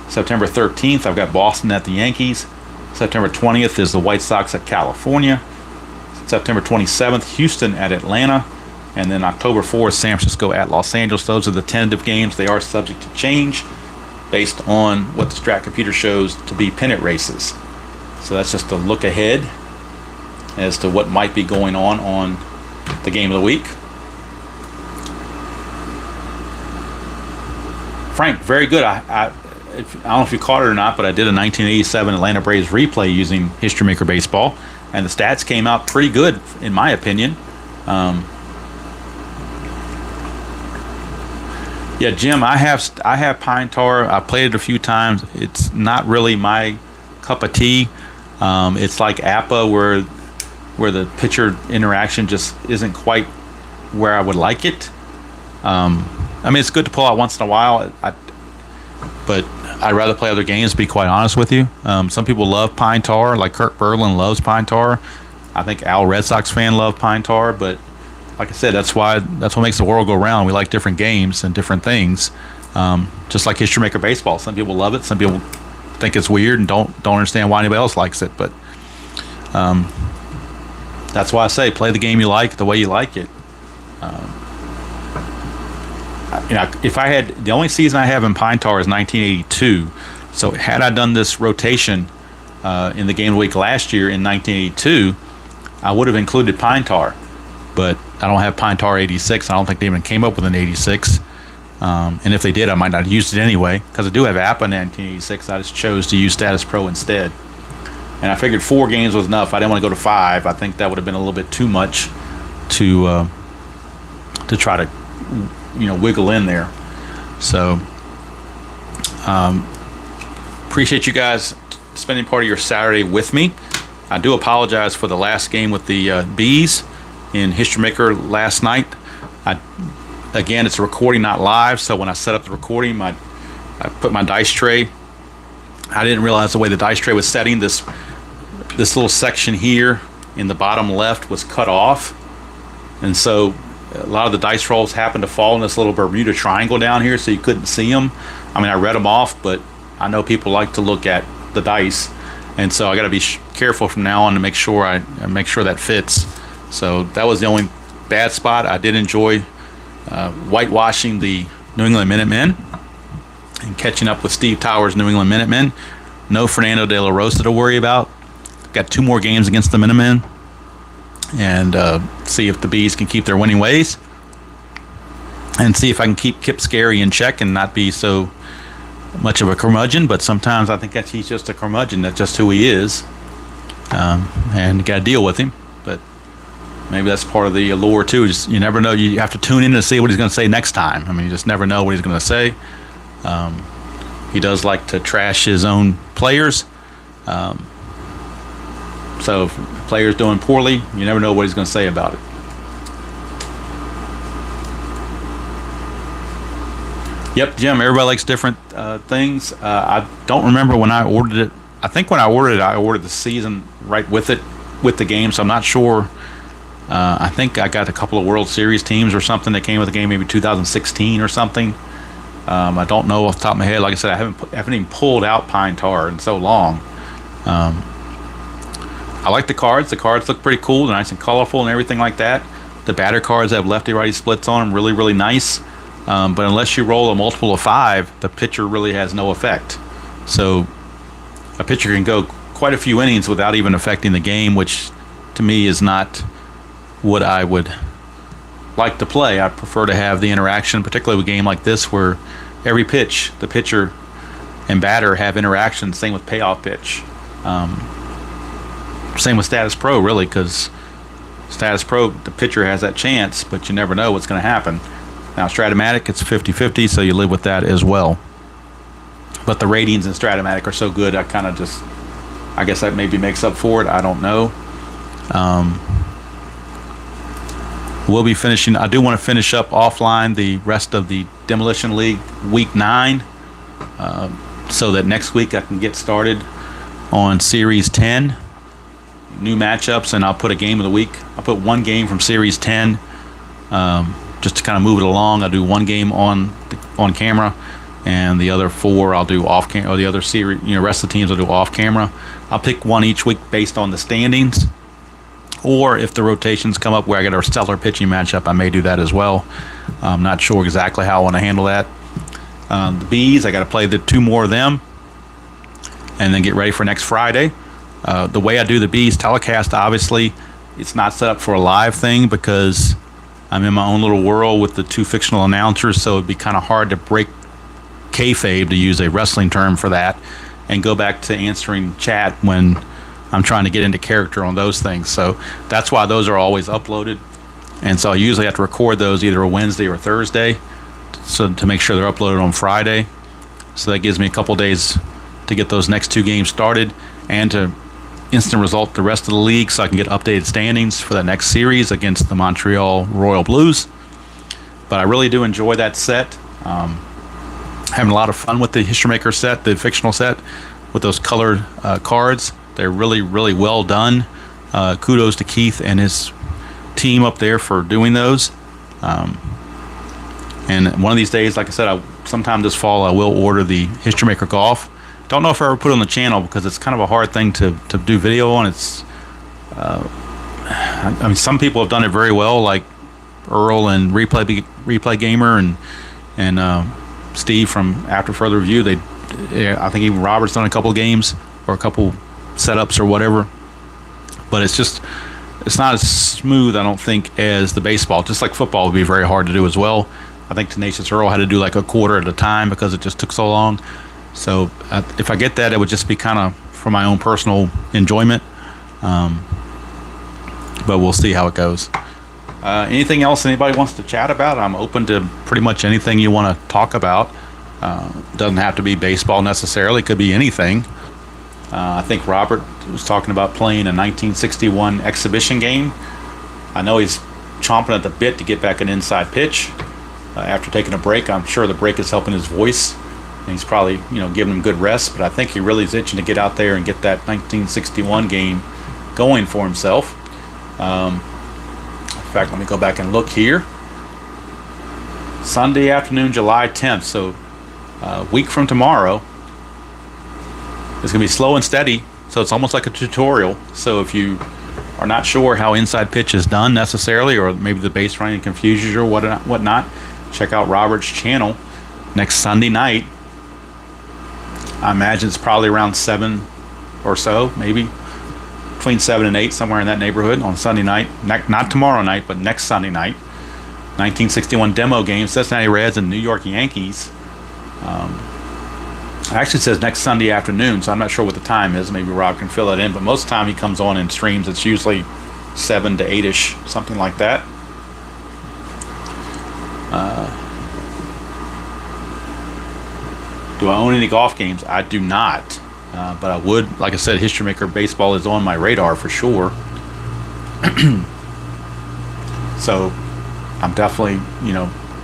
September 13th, I've got Boston at the Yankees. September 20th is the White Sox at California. September 27th, Houston at Atlanta. And then October 4th, San Francisco at Los Angeles. Those are the tentative games. They are subject to change based on what the Strat computer shows to be pennant races. So that's just a look ahead as to what might be going on the game of the week. Frank, very good. I don't know if you caught it or not, but I did a 1987 Atlanta Braves replay using History Maker Baseball, and the stats came out pretty good, in my opinion. Yeah, Jim, I have pine tar. I played it a few times. It's not really my cup of tea. It's like APA, where the pitcher interaction just isn't quite where I would like it. I mean, it's good to pull out once in a while, but I'd rather play other games, to be quite honest with you. Some people love pine tar, like Kirk Berlin loves pine tar. I think Al, Red Sox fan, love pine tar, but like I said, that's what makes the world go round. We like different games and different things, just like History Maker Baseball. Some people love it, some people think it's weird and don't understand why anybody else likes it, but that's why I say play the game you like the way you like it. If I had, the only season I have in pine tar is 1982. So had I done this rotation in the game of the week last year in 1982, I would have included pine tar. But I don't have pine tar 86. I don't think they even came up with an 86. And if they did, I might not have used it anyway, because I do have APA in 1986. I just chose to use Status Pro instead. And I figured 4 games was enough. I didn't want to go to 5. I think that would have been a little bit too much to try to wiggle in there. So appreciate you guys spending part of your Saturday with me. I do apologize for the last game with the Bees in History Maker last night. Again, it's a recording, not live, so when I set up the recording, I put my dice tray. I didn't realize the way the dice tray was setting. This little section here in the bottom left was cut off, and so a lot of the dice rolls happened to fall in this little Bermuda Triangle down here, so you couldn't see them. I mean, I read them off, but I know people like to look at the dice, and so I got to be careful from now on to make sure I make sure that fits. So that was the only bad spot. I did enjoy whitewashing the New England Minutemen and catching up with Steve Towers' New England Minutemen. No Fernando De La Rosa to worry about. Got 2 more games against the Minutemen, and see if the Bees can keep their winning ways, and see if I can keep Kip Scary in check and not be so much of a curmudgeon. But sometimes I think that he's just a curmudgeon. That's just who he is, and you got to deal with him. But maybe that's part of the allure too. Just, you never know. You have to tune in to see what he's going to say next time. I mean, you just never know what he's going to say. He does like to trash his own players. So if a player's doing poorly, you never know what he's going to say about it. Yep, Jim, everybody likes different things. I don't remember when I ordered it. I think when I ordered the season right with it, with the game, so I'm not sure. I think I got a couple of World Series teams or something that came with the game, maybe 2016 or something. I don't know off the top of my head. Like I said, I haven't even pulled out pine tar in so long. I like the cards. The cards look pretty cool. They're nice and colorful and everything like that. The batter cards have lefty-righty splits on them. Really, really nice. But unless you roll a multiple of 5, the pitcher really has no effect. So a pitcher can go quite a few innings without even affecting the game, which to me is not what I would like to play. I prefer to have the interaction, particularly with a game like this where every pitch, the pitcher and batter have interaction. Same with payoff pitch. Same with status pro, really, because status pro, the pitcher has that chance, but you never know what's going to happen. Now, Stratomatic, it's 50-50, so you live with that as well. But the ratings in Stratomatic are so good, I guess that maybe makes up for it. I don't know. We'll be finishing. I do want to finish up offline the rest of the Demolition League Week 9, so that next week I can get started on Series 10. New matchups, and I'll put a game of the week. I'll put one game from Series 10, just to kind of move it along. I'll do one game on camera, and the other 4 I'll do off camera. Or the other series, rest of the teams I'll do off camera. I'll pick one each week based on the standings, or if the rotations come up where I get a stellar pitching matchup, I may do that as well. I'm not sure exactly how I want to handle that. The Bees, I got to play the 2 more of them, and then get ready for next Friday. The way I do the Bees telecast, obviously, it's not set up for a live thing because I'm in my own little world with the 2 fictional announcers, so it'd be kind of hard to break kayfabe, to use a wrestling term for that, and go back to answering chat when I'm trying to get into character on those things. So that's why those are always uploaded. And so I usually have to record those either a Wednesday or Thursday, so to make sure they're uploaded on Friday. So that gives me a couple days to get those next 2 games started and to instant result the rest of the league, so I can get updated standings for the next series against the Montreal Royal Blues. But I really do enjoy that set. Having a lot of fun with the History Maker set, the fictional set, with those colored cards. They're really, really well done. Kudos to Keith and his team up there for doing those. And one of these days, like I said, sometime this fall, I will order the History Maker Golf. Don't know if I ever put it on the channel because it's kind of a hard thing to do video on. It's, some people have done it very well, like Earl and Replay Gamer and Steve from After Further Review. I think even Robert's done a couple of games or a couple setups or whatever. But it's not as smooth, I don't think, as the baseball. Just like football would be very hard to do as well. I think Tenacious Earl had to do like a quarter at a time because it just took so long. So if I get that, it would just be kind of for my own personal enjoyment. But we'll see how it goes. Anything else anybody wants to chat about? I'm open to pretty much anything you want to talk about. Doesn't have to be baseball necessarily. It could be anything. I think Robert was talking about playing a 1961 exhibition game. I know he's chomping at the bit to get back an inside pitch after taking a break. I'm sure the break is helping his voice. And he's probably, giving him good rest, but I think he really is itching to get out there and get that 1961 game going for himself. In fact, let me go back and look here. Sunday afternoon, July 10th, so a week from tomorrow. It's going to be slow and steady, so it's almost like a tutorial. So if you are not sure how inside pitch is done necessarily, or maybe the base running confuses you or whatnot, check out Robert's channel next Sunday night. I imagine it's probably around 7 or so, maybe between 7 and 8, somewhere in that neighborhood on Sunday night. Not tomorrow night, but next Sunday night. 1961 demo game, Cincinnati Reds and New York Yankees. It actually says next Sunday afternoon, so I'm not sure what the time is. Maybe Rob can fill that in, but most of the time he comes on in streams. It's usually 7 to 8-ish, something like that. Do I own any golf games? I do not, but I would. Like I said, History Maker Baseball is on my radar for sure. So I'm definitely,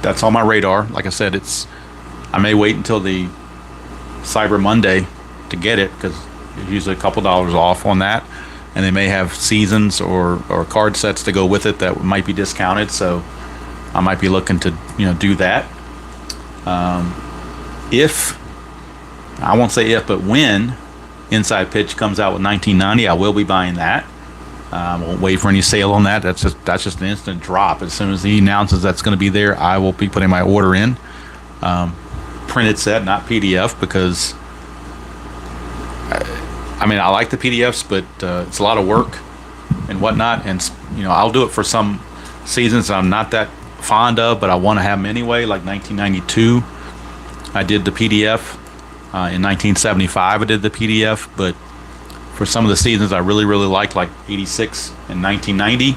that's on my radar. Like I said, I may wait until the Cyber Monday to get it because there's usually a couple dollars off on that, and they may have seasons or card sets to go with it that might be discounted. So I might be looking to do that. if, I won't say if, but when Inside Pitch comes out with 1990, I will be buying that. I won't wait for any sale on that. That's just an instant drop. As soon as he announces that's going to be there, I will be putting my order in. Printed set, not PDF, because I mean, I like the PDFs, but it's a lot of work and whatnot. And I'll do it for some seasons I'm not that fond of, but I want to have them anyway. Like 1992, I did the PDF. In 1975, I did the PDF, but for some of the seasons I really liked, like 86 and 1990,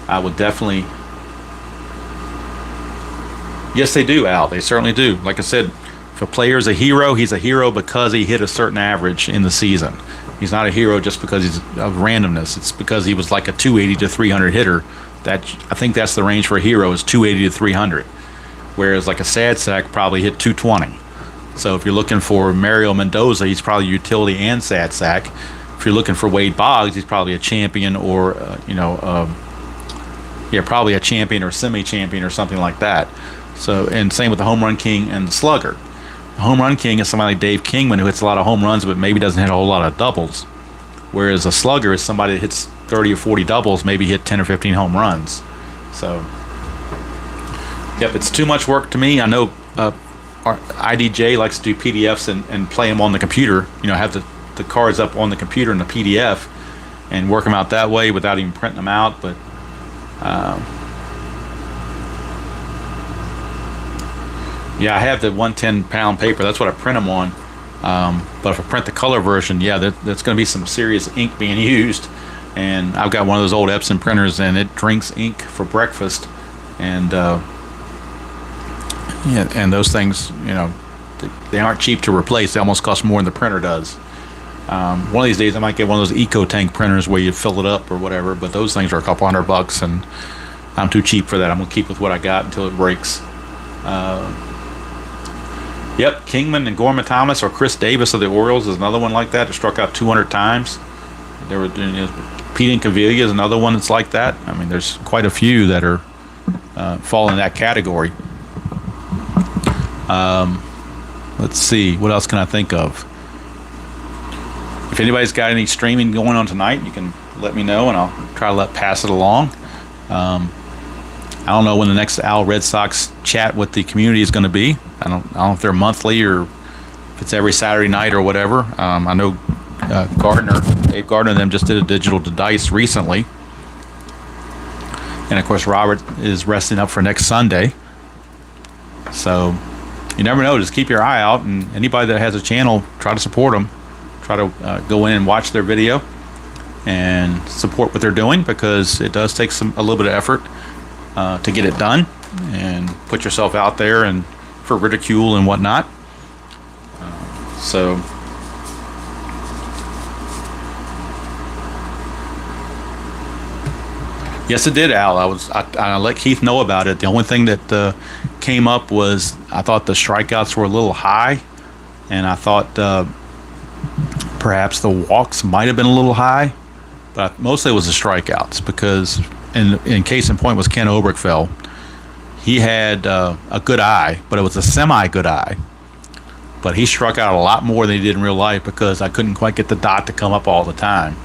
I would definitely. Yes, they do, Al. They certainly do. Like I said, if a player is a hero, he's a hero because he hit a certain average in the season. He's not a hero just because he's of randomness. It's because he was like a 280 to 300 hitter. I think that's the range for a hero, is 280 to 300. Whereas like a sad sack probably hit 220. So if you're looking for Mario Mendoza, he's probably utility and sad sack. If you're looking for Wade Boggs, he's probably a champion or probably a champion or semi-champion or something like that. So, and same with the home run king and the slugger. The home run king is somebody like Dave Kingman, who hits a lot of home runs but maybe doesn't hit a whole lot of doubles. Whereas a slugger is somebody that hits 30 or 40 doubles, maybe hit 10 or 15 home runs. So, yep, it's too much work to me. I know IDJ likes to do PDFs and play them on the computer. Have the cards up on the computer in the PDF and work them out that way without even printing them out. But yeah, I have the 110-pound paper. That's what I print them on. But if I print the color version, yeah, there's going to be some serious ink being used. And I've got one of those old Epson printers, and it drinks ink for breakfast. And and those things, they aren't cheap to replace. They almost cost more than the printer does. One of these days, I might get one of those Eco Tank printers where you fill it up or whatever. But those things are a couple $100, and I'm too cheap for that. I'm gonna keep with what I got until it breaks. Yep, Kingman and Gorman Thomas, or Chris Davis of the Orioles is another one like that. That struck out 200 times. There were Pete Incaviglia is another one that's like that. I mean, there's quite a few that are fall in that category. Let's see, what else can I think of? If anybody's got any streaming going on tonight, you can let me know, and I'll try to pass it along. I don't know when the next Al Red Sox chat with the community is going to be. I don't know if they're monthly or if it's every Saturday night or whatever. I know Dave Gardner and them just did a digital to dice recently. And of course, Robert is resting up for next Sunday. So you never know. Just keep your eye out, and anybody that has a channel, try to support them. Try to go in and watch their video and support what they're doing, because it does take a little bit of effort to get it done and put yourself out there and for ridicule and whatnot. So yes, it did, Al. I let Keith know about it. The only thing that came up was I thought the strikeouts were a little high, and I thought perhaps the walks might have been a little high, but mostly it was the strikeouts, because in case in point was Ken Oberkfell. He had a good eye, but it was a semi-good eye. But he struck out a lot more than he did in real life, because I couldn't quite get the dot to come up all the time.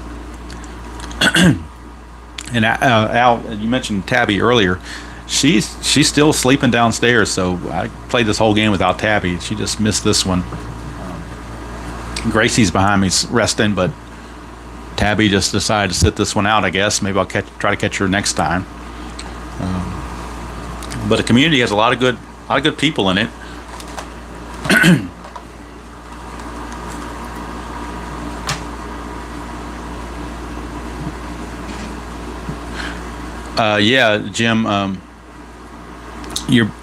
And Al, you mentioned Tabby earlier. She's still sleeping downstairs, so I played this whole game without Tabby. She just missed this one. Gracie's behind me resting, but Tabby just decided to sit this one out, I guess. Maybe I'll try to catch her next time. But the community has a lot of good people in it. Yeah, Jim.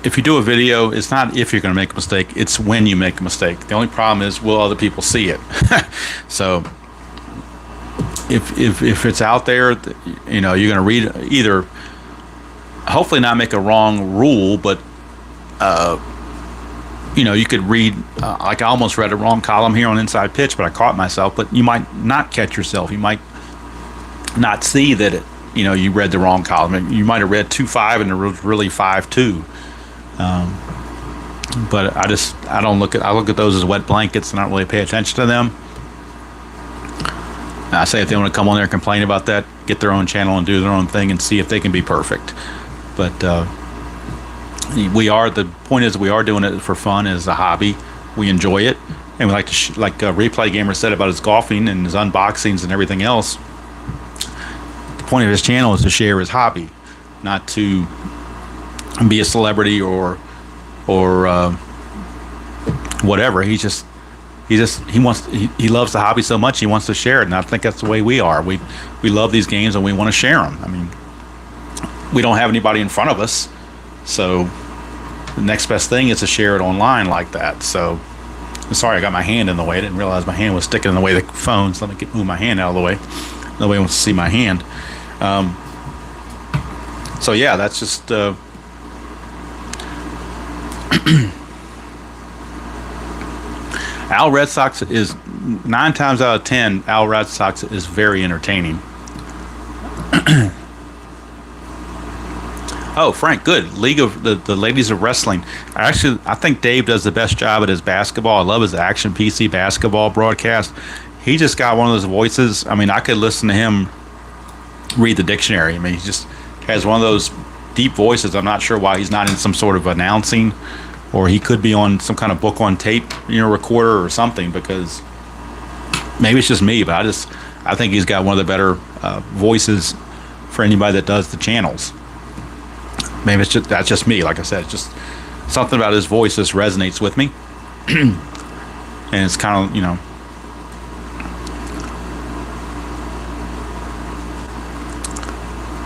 If you do a video, it's not if you're going to make a mistake; it's when you make a mistake. The only problem is, will other people see it? So, if it's out there, you're going to read either. Hopefully, not make a wrong rule, but you could read. Like I almost read a wrong column here on Inside Pitch, but I caught myself. But you might not catch yourself. You might not see that it. You read the wrong column. You might have read 2.5 and it was really 5.2. But I look at those as wet blankets and I don't really pay attention to them. I say if they want to come on there and complain about that, get their own channel and do their own thing and see if they can be perfect. But the point is we are doing it for fun as a hobby. We enjoy it, and we like to Replay Gamer said about his golfing and his unboxings and everything else. The point of his channel is to share his hobby, not to be a celebrity or whatever. He loves the hobby so much he wants to share it, and I think that's the way we are. We love these games and we want to share them. I mean, we don't have anybody in front of us, so the next best thing is to share it online like that. So I'm sorry I got my hand in the way. I didn't realize my hand was sticking in the way of the phone, so let me move my hand out of the way. Nobody wants to see my hand. So yeah, that's just Al Red Sox is 9 times out of 10. Al Red Sox is very entertaining. Oh, Frank, good. League of the Ladies of Wrestling. I think Dave does the best job at his basketball. I love his Action PC basketball broadcast. He just got one of those voices. I mean, I could listen to him read the dictionary. I mean, he just has one of those deep voices. I'm not sure why he's not in some sort of announcing, or he could be on some kind of book on tape, recorder or something, because maybe it's just me, but I think he's got one of the better voices for anybody that does the channels. Maybe that's just me. Like I said, it's just something about his voice just resonates with me. And it's kind of,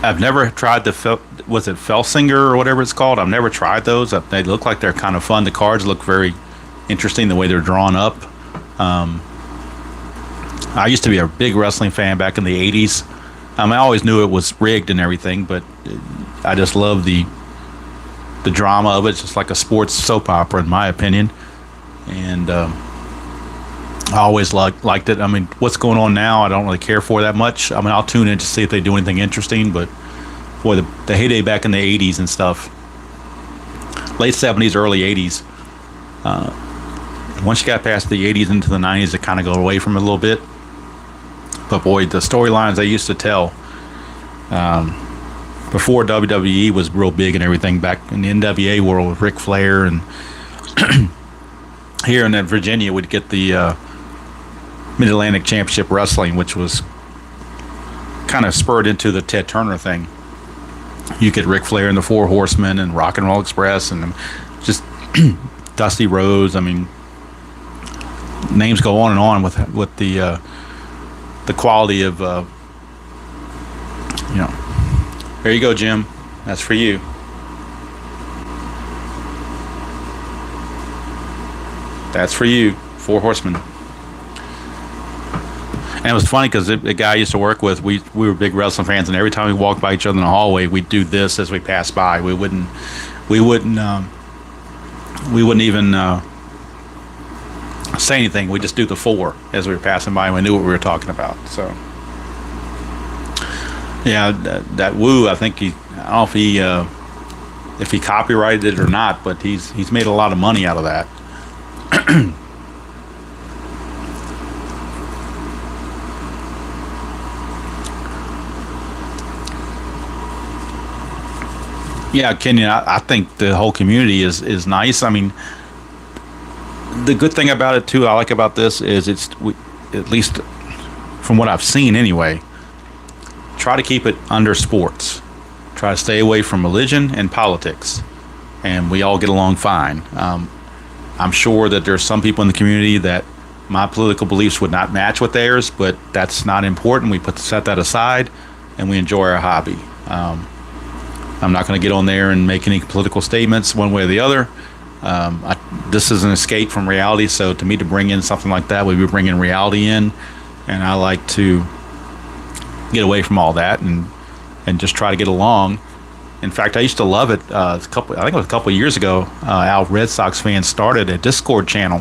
I've never tried was it Felsinger or whatever it's called? I've never tried those. They look like they're kind of fun. The cards look very interesting the way they're drawn up. I used to be a big wrestling fan back in the 80s. I always knew it was rigged and everything, but I just love the drama of it. It's just like a sports soap opera, in my opinion. And I always liked it. I mean, what's going on now, I don't really care for that much. I mean, I'll tune in to see if they do anything interesting, but boy, the heyday back in the 80s and stuff, late 70s, early 80s, once you got past the 80s into the 90s, it kind of got away from it a little bit. But boy, the storylines they used to tell before WWE was real big and everything, back in the NWA world with Ric Flair, and here in Virginia we'd get the Mid-Atlantic Championship Wrestling, which was kind of spurred into the Ted Turner thing. You get Ric Flair and the Four Horsemen and Rock and Roll Express and just Dusty Rhodes. I mean, names go on and on with the quality of There you go, Jim. That's for you. That's for you. Four Horsemen. And it was funny because the guy I used to work with, we were big wrestling fans, and every time we walked by each other in the hallway, we'd do this as we passed by. We wouldn't even say anything. We just do the four as we were passing by, and we knew what we were talking about. So, yeah, that Woo, I think I don't know if he copyrighted it or not, but he's made a lot of money out of that. Yeah, Kenyon, I think the whole community is nice. I mean, the good thing about it too, I like about this is at least from what I've seen anyway, try to keep it under sports. Try to stay away from religion and politics, and we all get along fine. I'm sure that there's some people in the community that my political beliefs would not match with theirs, but that's not important. We set that aside, and we enjoy our hobby. I'm not going to get on there and make any political statements one way or the other. This is an escape from reality, so to me, to bring in something like that, we'd be bringing reality in, and I like to get away from all that and just try to get along. In fact, I used to love it. I think it was a couple of years ago, Al Red Sox fans started a Discord channel,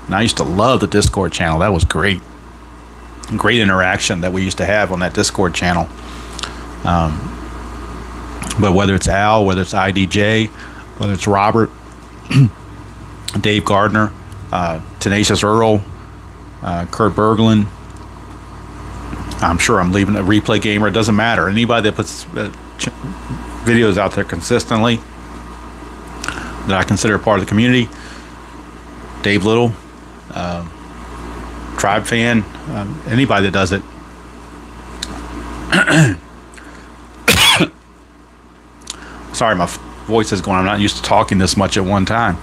and I used to love the Discord channel. That was great interaction that we used to have on that Discord channel. But whether it's Al, whether it's IDJ, whether it's Robert, Dave Gardner, Tenacious Earl, Kurt Berglund. I'm sure I'm leaving a Replay Gamer. It doesn't matter. Anybody that puts videos out there consistently that I consider part of the community. Dave Little, Tribe Fan, anybody that does it. Sorry, my voice is going. I'm not used to talking this much at one time.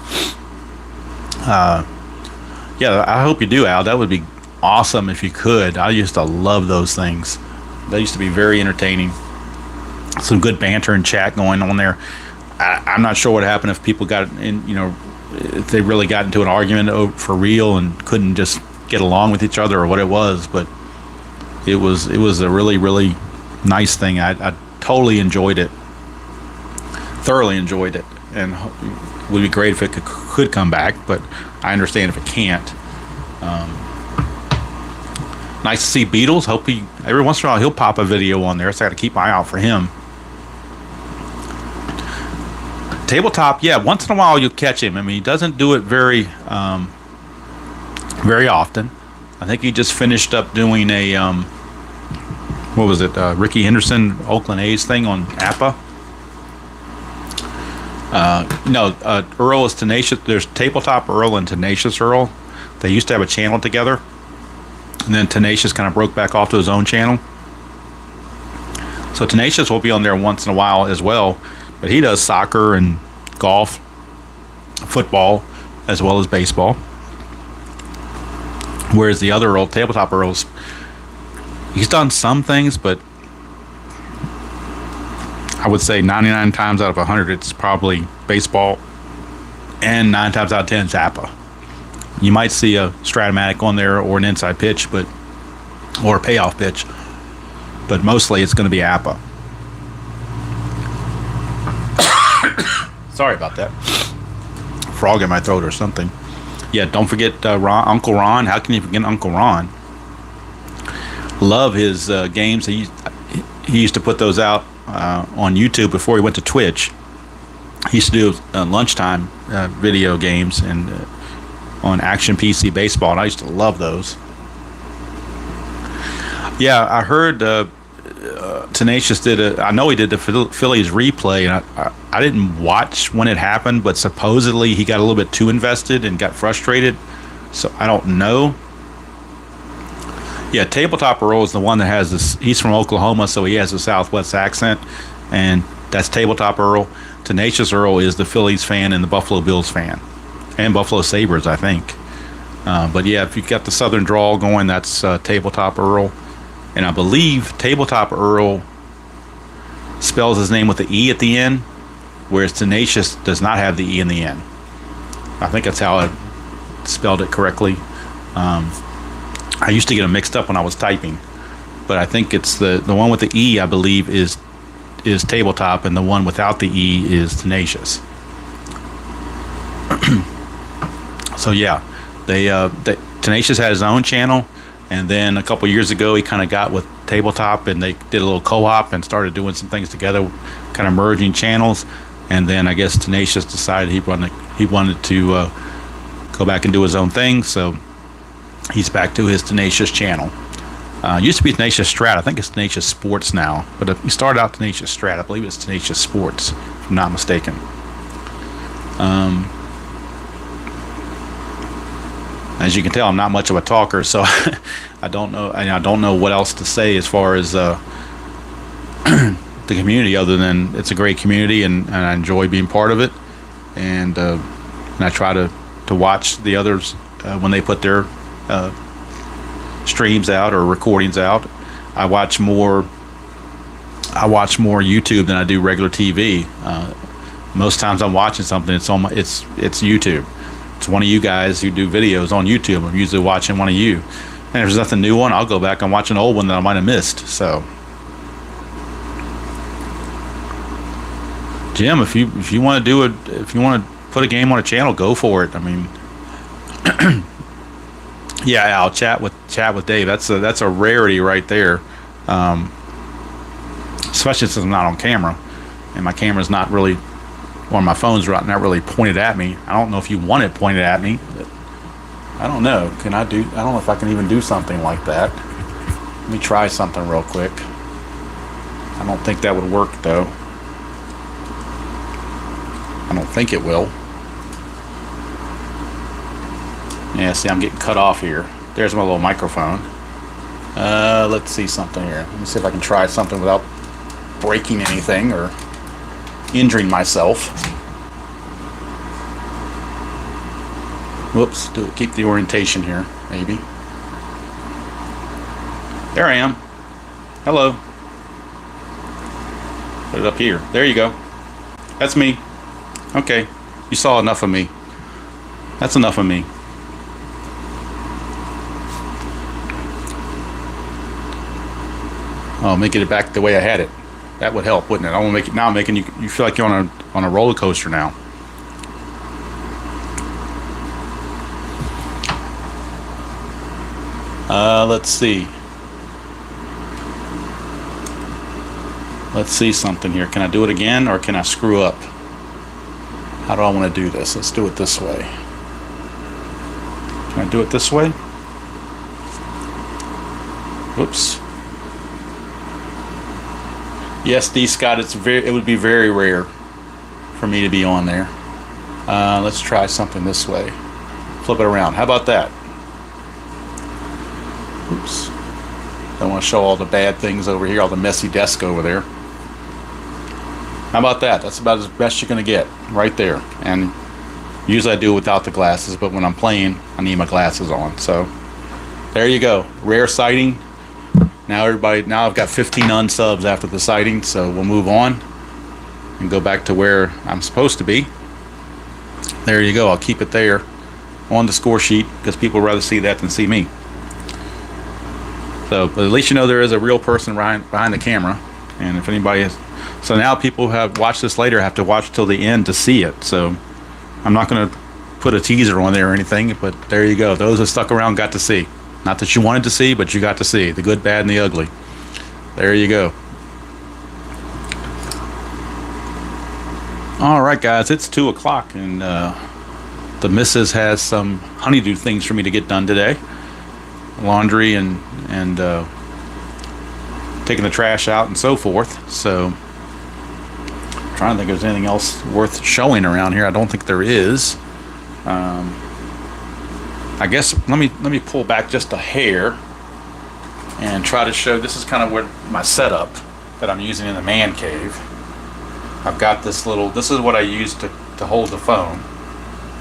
Yeah, I hope you do, Al. That would be awesome if you could. I used to love those things. They used to be very entertaining. Some good banter and chat going on there. I'm not sure what happened if people got in, if they really got into an argument for real and couldn't just get along with each other or what it was, but it was a really, really nice thing. I totally enjoyed it. Thoroughly enjoyed it, and it would be great if it could come back, but I understand if it can't. Nice to see Beatles. Hope every once in a while he'll pop a video on there, so I got to keep my eye out for him. Tabletop, yeah, once in a while you'll catch him. I mean, he doesn't do it very often. I think he just finished up doing a what was it, Ricky Henderson Oakland A's thing on APA. No, Earl is Tenacious. There's Tabletop Earl and Tenacious Earl. They used to have a channel together, and then Tenacious kind of broke back off to his own channel. So Tenacious will be on there once in a while as well, but he does soccer and golf, football, as well as baseball. Whereas the other Earl, Tabletop Earl's, he's done some things, but I would say 99 times out of 100, it's probably baseball, and 9 times out of 10, it's APA. You might see a Stratomatic on there or an inside pitch, or a payoff pitch, but mostly it's going to be APA. Sorry about that. Frog in my throat or something. Yeah, don't forget Uncle Ron. How can you forget Uncle Ron? Love his games. He used to put those out on YouTube before he went to Twitch. He used to do lunchtime video games and on Action PC Baseball, and I used to love those. Yeah, I heard Tenacious did I know he did the Phillies replay, and I didn't watch when it happened, but supposedly he got a little bit too invested and got frustrated, so I don't know. Yeah, Tabletop Earl is the one that has this. He's from Oklahoma, so he has a Southwest accent, and that's Tabletop Earl. Tenacious Earl is the Phillies fan and the Buffalo Bills fan, and Buffalo Sabres, I think. But yeah, if you got the Southern drawl going, that's Tabletop Earl. And I believe Tabletop Earl spells his name with the E at the end, whereas Tenacious does not have the E in the end. I think that's how I spelled it correctly. I used to get them mixed up when I was typing, but I think it's the one with the E, I believe, is Tabletop, and the one without the E is Tenacious. So yeah, Tenacious had his own channel, and then a couple years ago he kind of got with Tabletop, and they did a little co-op and started doing some things together, kind of merging channels. And then I guess Tenacious decided he wanted to go back and do his own thing, so he's back to his Tenacious channel. Used to be Tenacious Strat. I think it's Tenacious Sports now, but he started out Tenacious Strat. I believe it's Tenacious Sports, if I'm not mistaken. As you can tell, I'm not much of a talker, so I don't know what else to say as far as the community, other than it's a great community, and I enjoy being part of it, and I try to watch the others when they put their streams out or recordings out. I watch more YouTube than I do regular TV. Most times I'm watching something, it's YouTube. It's one of you guys who do videos on YouTube. I'm usually watching one of you, and if there's nothing new on, I'll go back and watch an old one that I might have missed. So, Jim, if you want to put a game on a channel, go for it. I mean, yeah, I'll chat with Dave. That's a rarity right there, especially since I'm not on camera, and my camera's not really or my phone's not really pointed at me. I don't know if you want it pointed at me. But I don't know. I don't know if I can even do something like that. Let me try something real quick. I don't think that would work though. I don't think it will. Yeah, see, I'm getting cut off here. There's my little microphone. Let's see something here. Let me see if I can try something without breaking anything or injuring myself. Whoops, keep the orientation here, maybe. There I am. Hello. Put it up here. There you go. That's me. Okay, you saw enough of me. That's enough of me. Oh, making it back the way I had it. That would help, wouldn't it? I want to make it now. I'm making you feel like you're on a roller coaster now. Let's see. Let's see something here. Can I do it again, or can I screw up? How do I want to do this? Let's do it this way. Can I do it this way? Whoops. Yes, D. Scott, it would be very rare for me to be on there. Let's try something this way. Flip it around. How about that? Oops. Don't want to show all the bad things over here, all the messy desk over there. How about that? That's about as best you're going to get right there. And usually I do it without the glasses, but when I'm playing, I need my glasses on. So there you go. Rare sighting. Now I've got 15 unsubs after the sighting, so we'll move on and go back to where I'm supposed to be. There you go. I'll keep it there on the score sheet because people would rather see that than see me. So, but at least you know there is a real person behind the camera. And if anybody is, so now people who have watched this later have to watch till the end to see it. So I'm not going to put a teaser on there or anything, but there you go. Those that stuck around got to see. Not that you wanted to see, but you got to see the good, bad, and the ugly. There you go. All right, guys, it's 2 o'clock, and the missus has some honeydew things for me to get done today. Laundry and taking the trash out and so forth. So I'm trying to think if there's anything else worth showing around here. I don't think there is. I guess let me pull back just a hair and try to show. This is kind of where my setup that I'm using in the man cave. I've got this is what I use to hold the phone.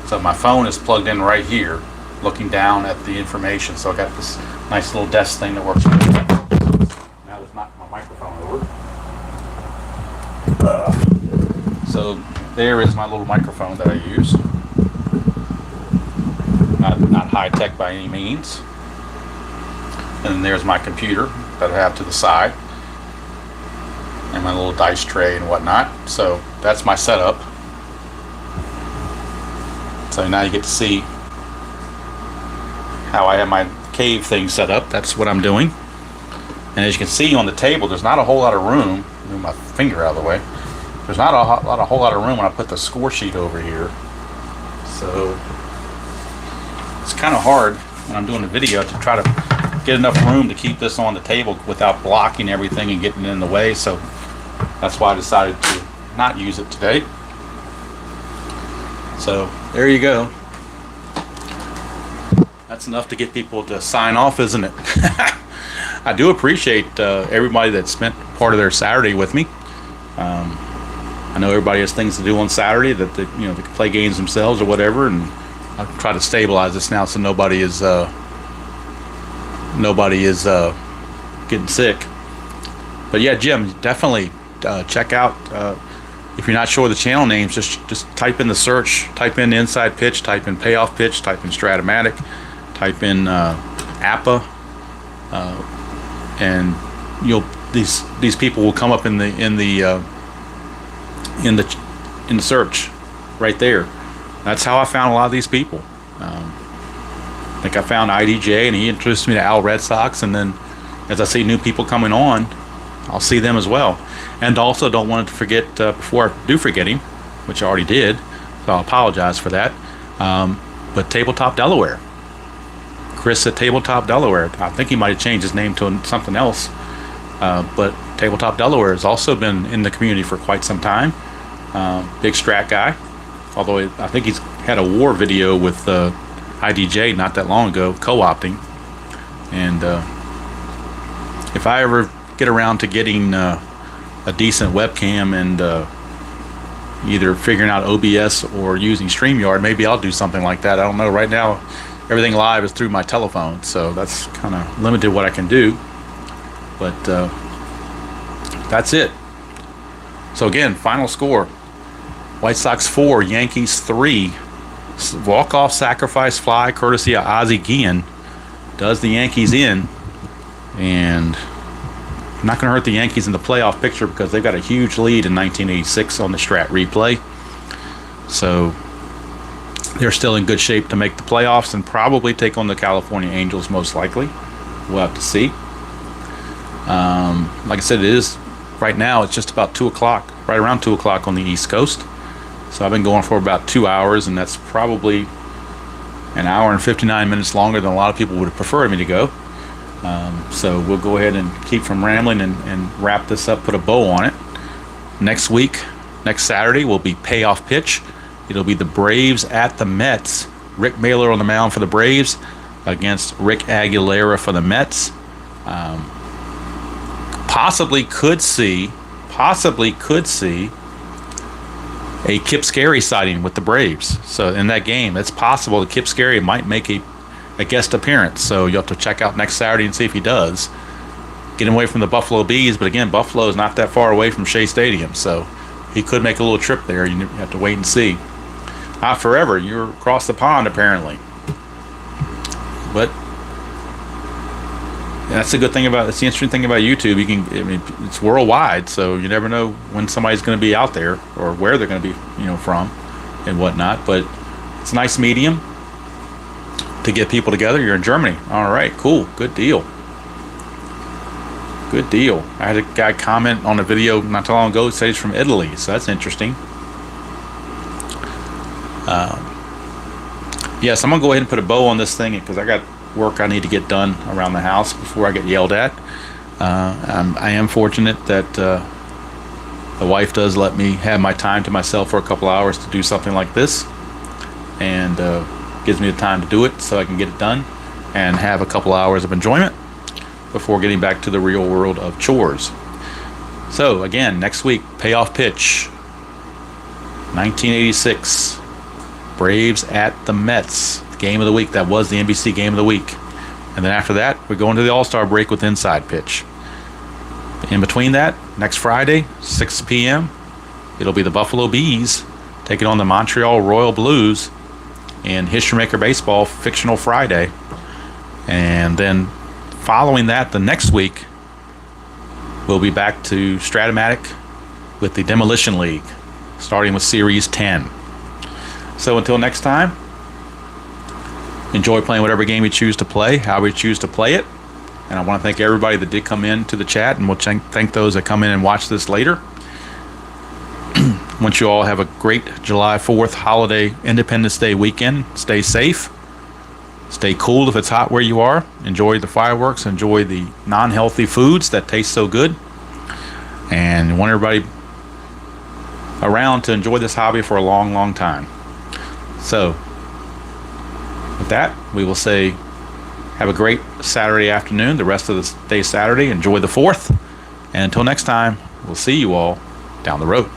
So my phone is plugged in right here, looking down at the information. So I got this nice little desk thing that works with it. Now let's knock my microphone over. So there is my little microphone that I use. Not high tech by any means. And then there's my computer that I have to the side, and my little dice tray and whatnot. So that's my setup. So now you get to see how I have my cave thing set up. That's what I'm doing. And as you can see on the table, there's not a whole lot of room. Move my finger out of the way. There's not a whole lot of room when I put the score sheet over here. So it's kind of hard when I'm doing a video to try to get enough room to keep this on the table without blocking everything and getting in the way. So that's why I decided to not use it today. So there you go. That's enough to get people to sign off, isn't it? I do appreciate everybody that spent part of their Saturday with me. I know everybody has things to do on Saturday that they can play games themselves or whatever, and I'll try to stabilize this now so nobody is getting sick. But yeah, Jim, definitely check out. If you're not sure of the channel names, just type in the search, type in inside pitch, type in payoff pitch, type in Stratomatic, type in APA, and these people will come up in the search right there. That's how I found a lot of these people. I think I found IDJ, and he introduced me to Al Red Sox, and then as I see new people coming on, I'll see them as well. And also, don't want to forget, before I do forget him, which I already did, so I'll apologize for that. But Tabletop Delaware. Chris at Tabletop Delaware. I think he might have changed his name to something else. But Tabletop Delaware has also been in the community for quite some time. Big Strat guy. Although I think he's had a war video with IDJ not that long ago, co-opting. And if I ever get around to getting a decent webcam and either figuring out OBS or using StreamYard, maybe I'll do something like that. I don't know. Right now, everything live is through my telephone, so that's kind of limited what I can do. But that's it. So again, final score: White Sox 4, Yankees 3. Walk-off sacrifice fly courtesy of Ozzie Guillen does the Yankees in, and not going to hurt the Yankees in the playoff picture because they've got a huge lead in 1986 on the Strat replay. So they're still in good shape to make the playoffs and probably take on the California Angels most likely. We'll have to see. Like I said, it is right now. It's just about 2 o'clock, right around 2 o'clock on the East Coast. So I've been going for about 2 hours, and that's probably an hour and 59 minutes longer than a lot of people would have preferred me to go. So we'll go ahead and keep from rambling and wrap this up, put a bow on it. Next week, next Saturday, will be payoff pitch. It'll be the Braves at the Mets. Rick Mailer on the mound for the Braves against Rick Aguilera for the Mets. Possibly could see a Kip Scarry sighting with the Braves. So in that game, it's possible that Kip Scarry might make a guest appearance. So you'll have to check out next Saturday and see if he does. Get him away from the Buffalo Bees, but again, Buffalo is not that far away from Shea Stadium, so he could make a little trip there. You have to wait and see. Forever, you're across the pond apparently. But that's the good thing about, it's the interesting thing about YouTube. It's worldwide, so you never know when somebody's going to be out there or where they're going to be, from and whatnot. But it's a nice medium to get people together. You're in Germany. All right, cool, good deal. Good deal. I had a guy comment on a video not too long ago, said he's from Italy, so that's interesting. Yes, I'm gonna go ahead and put a bow on this thing because I got work I need to get done around the house before I get yelled at. I am fortunate that the wife does let me have my time to myself for a couple hours to do something like this, and gives me the time to do it so I can get it done and have a couple hours of enjoyment before getting back to the real world of chores. So again, next week, payoff pitch, 1986, Braves at the Mets, game of the week. That was the NBC game of the week. And then after that, we're going to the All-Star break with inside pitch. In between that, next Friday, 6 p.m., it'll be the Buffalo Bees taking on the Montreal Royal Blues in History Maker Baseball Fictional Friday. And then following that, the next week, we'll be back to Stratomatic with the Demolition League, starting with Series 10. So until next time, enjoy playing whatever game you choose to play, however you choose to play it. And I want to thank everybody that did come in to the chat, and we'll thank those that come in and watch this later. Want you all have a great July 4th holiday Independence Day weekend. Stay safe. Stay cool if it's hot where you are. Enjoy the fireworks. Enjoy the non-healthy foods that taste so good. And want everybody around to enjoy this hobby for a long, long time. So, with that, we will say have a great Saturday afternoon, the rest of the day Saturday. Enjoy the 4th. And until next time, we'll see you all down the road.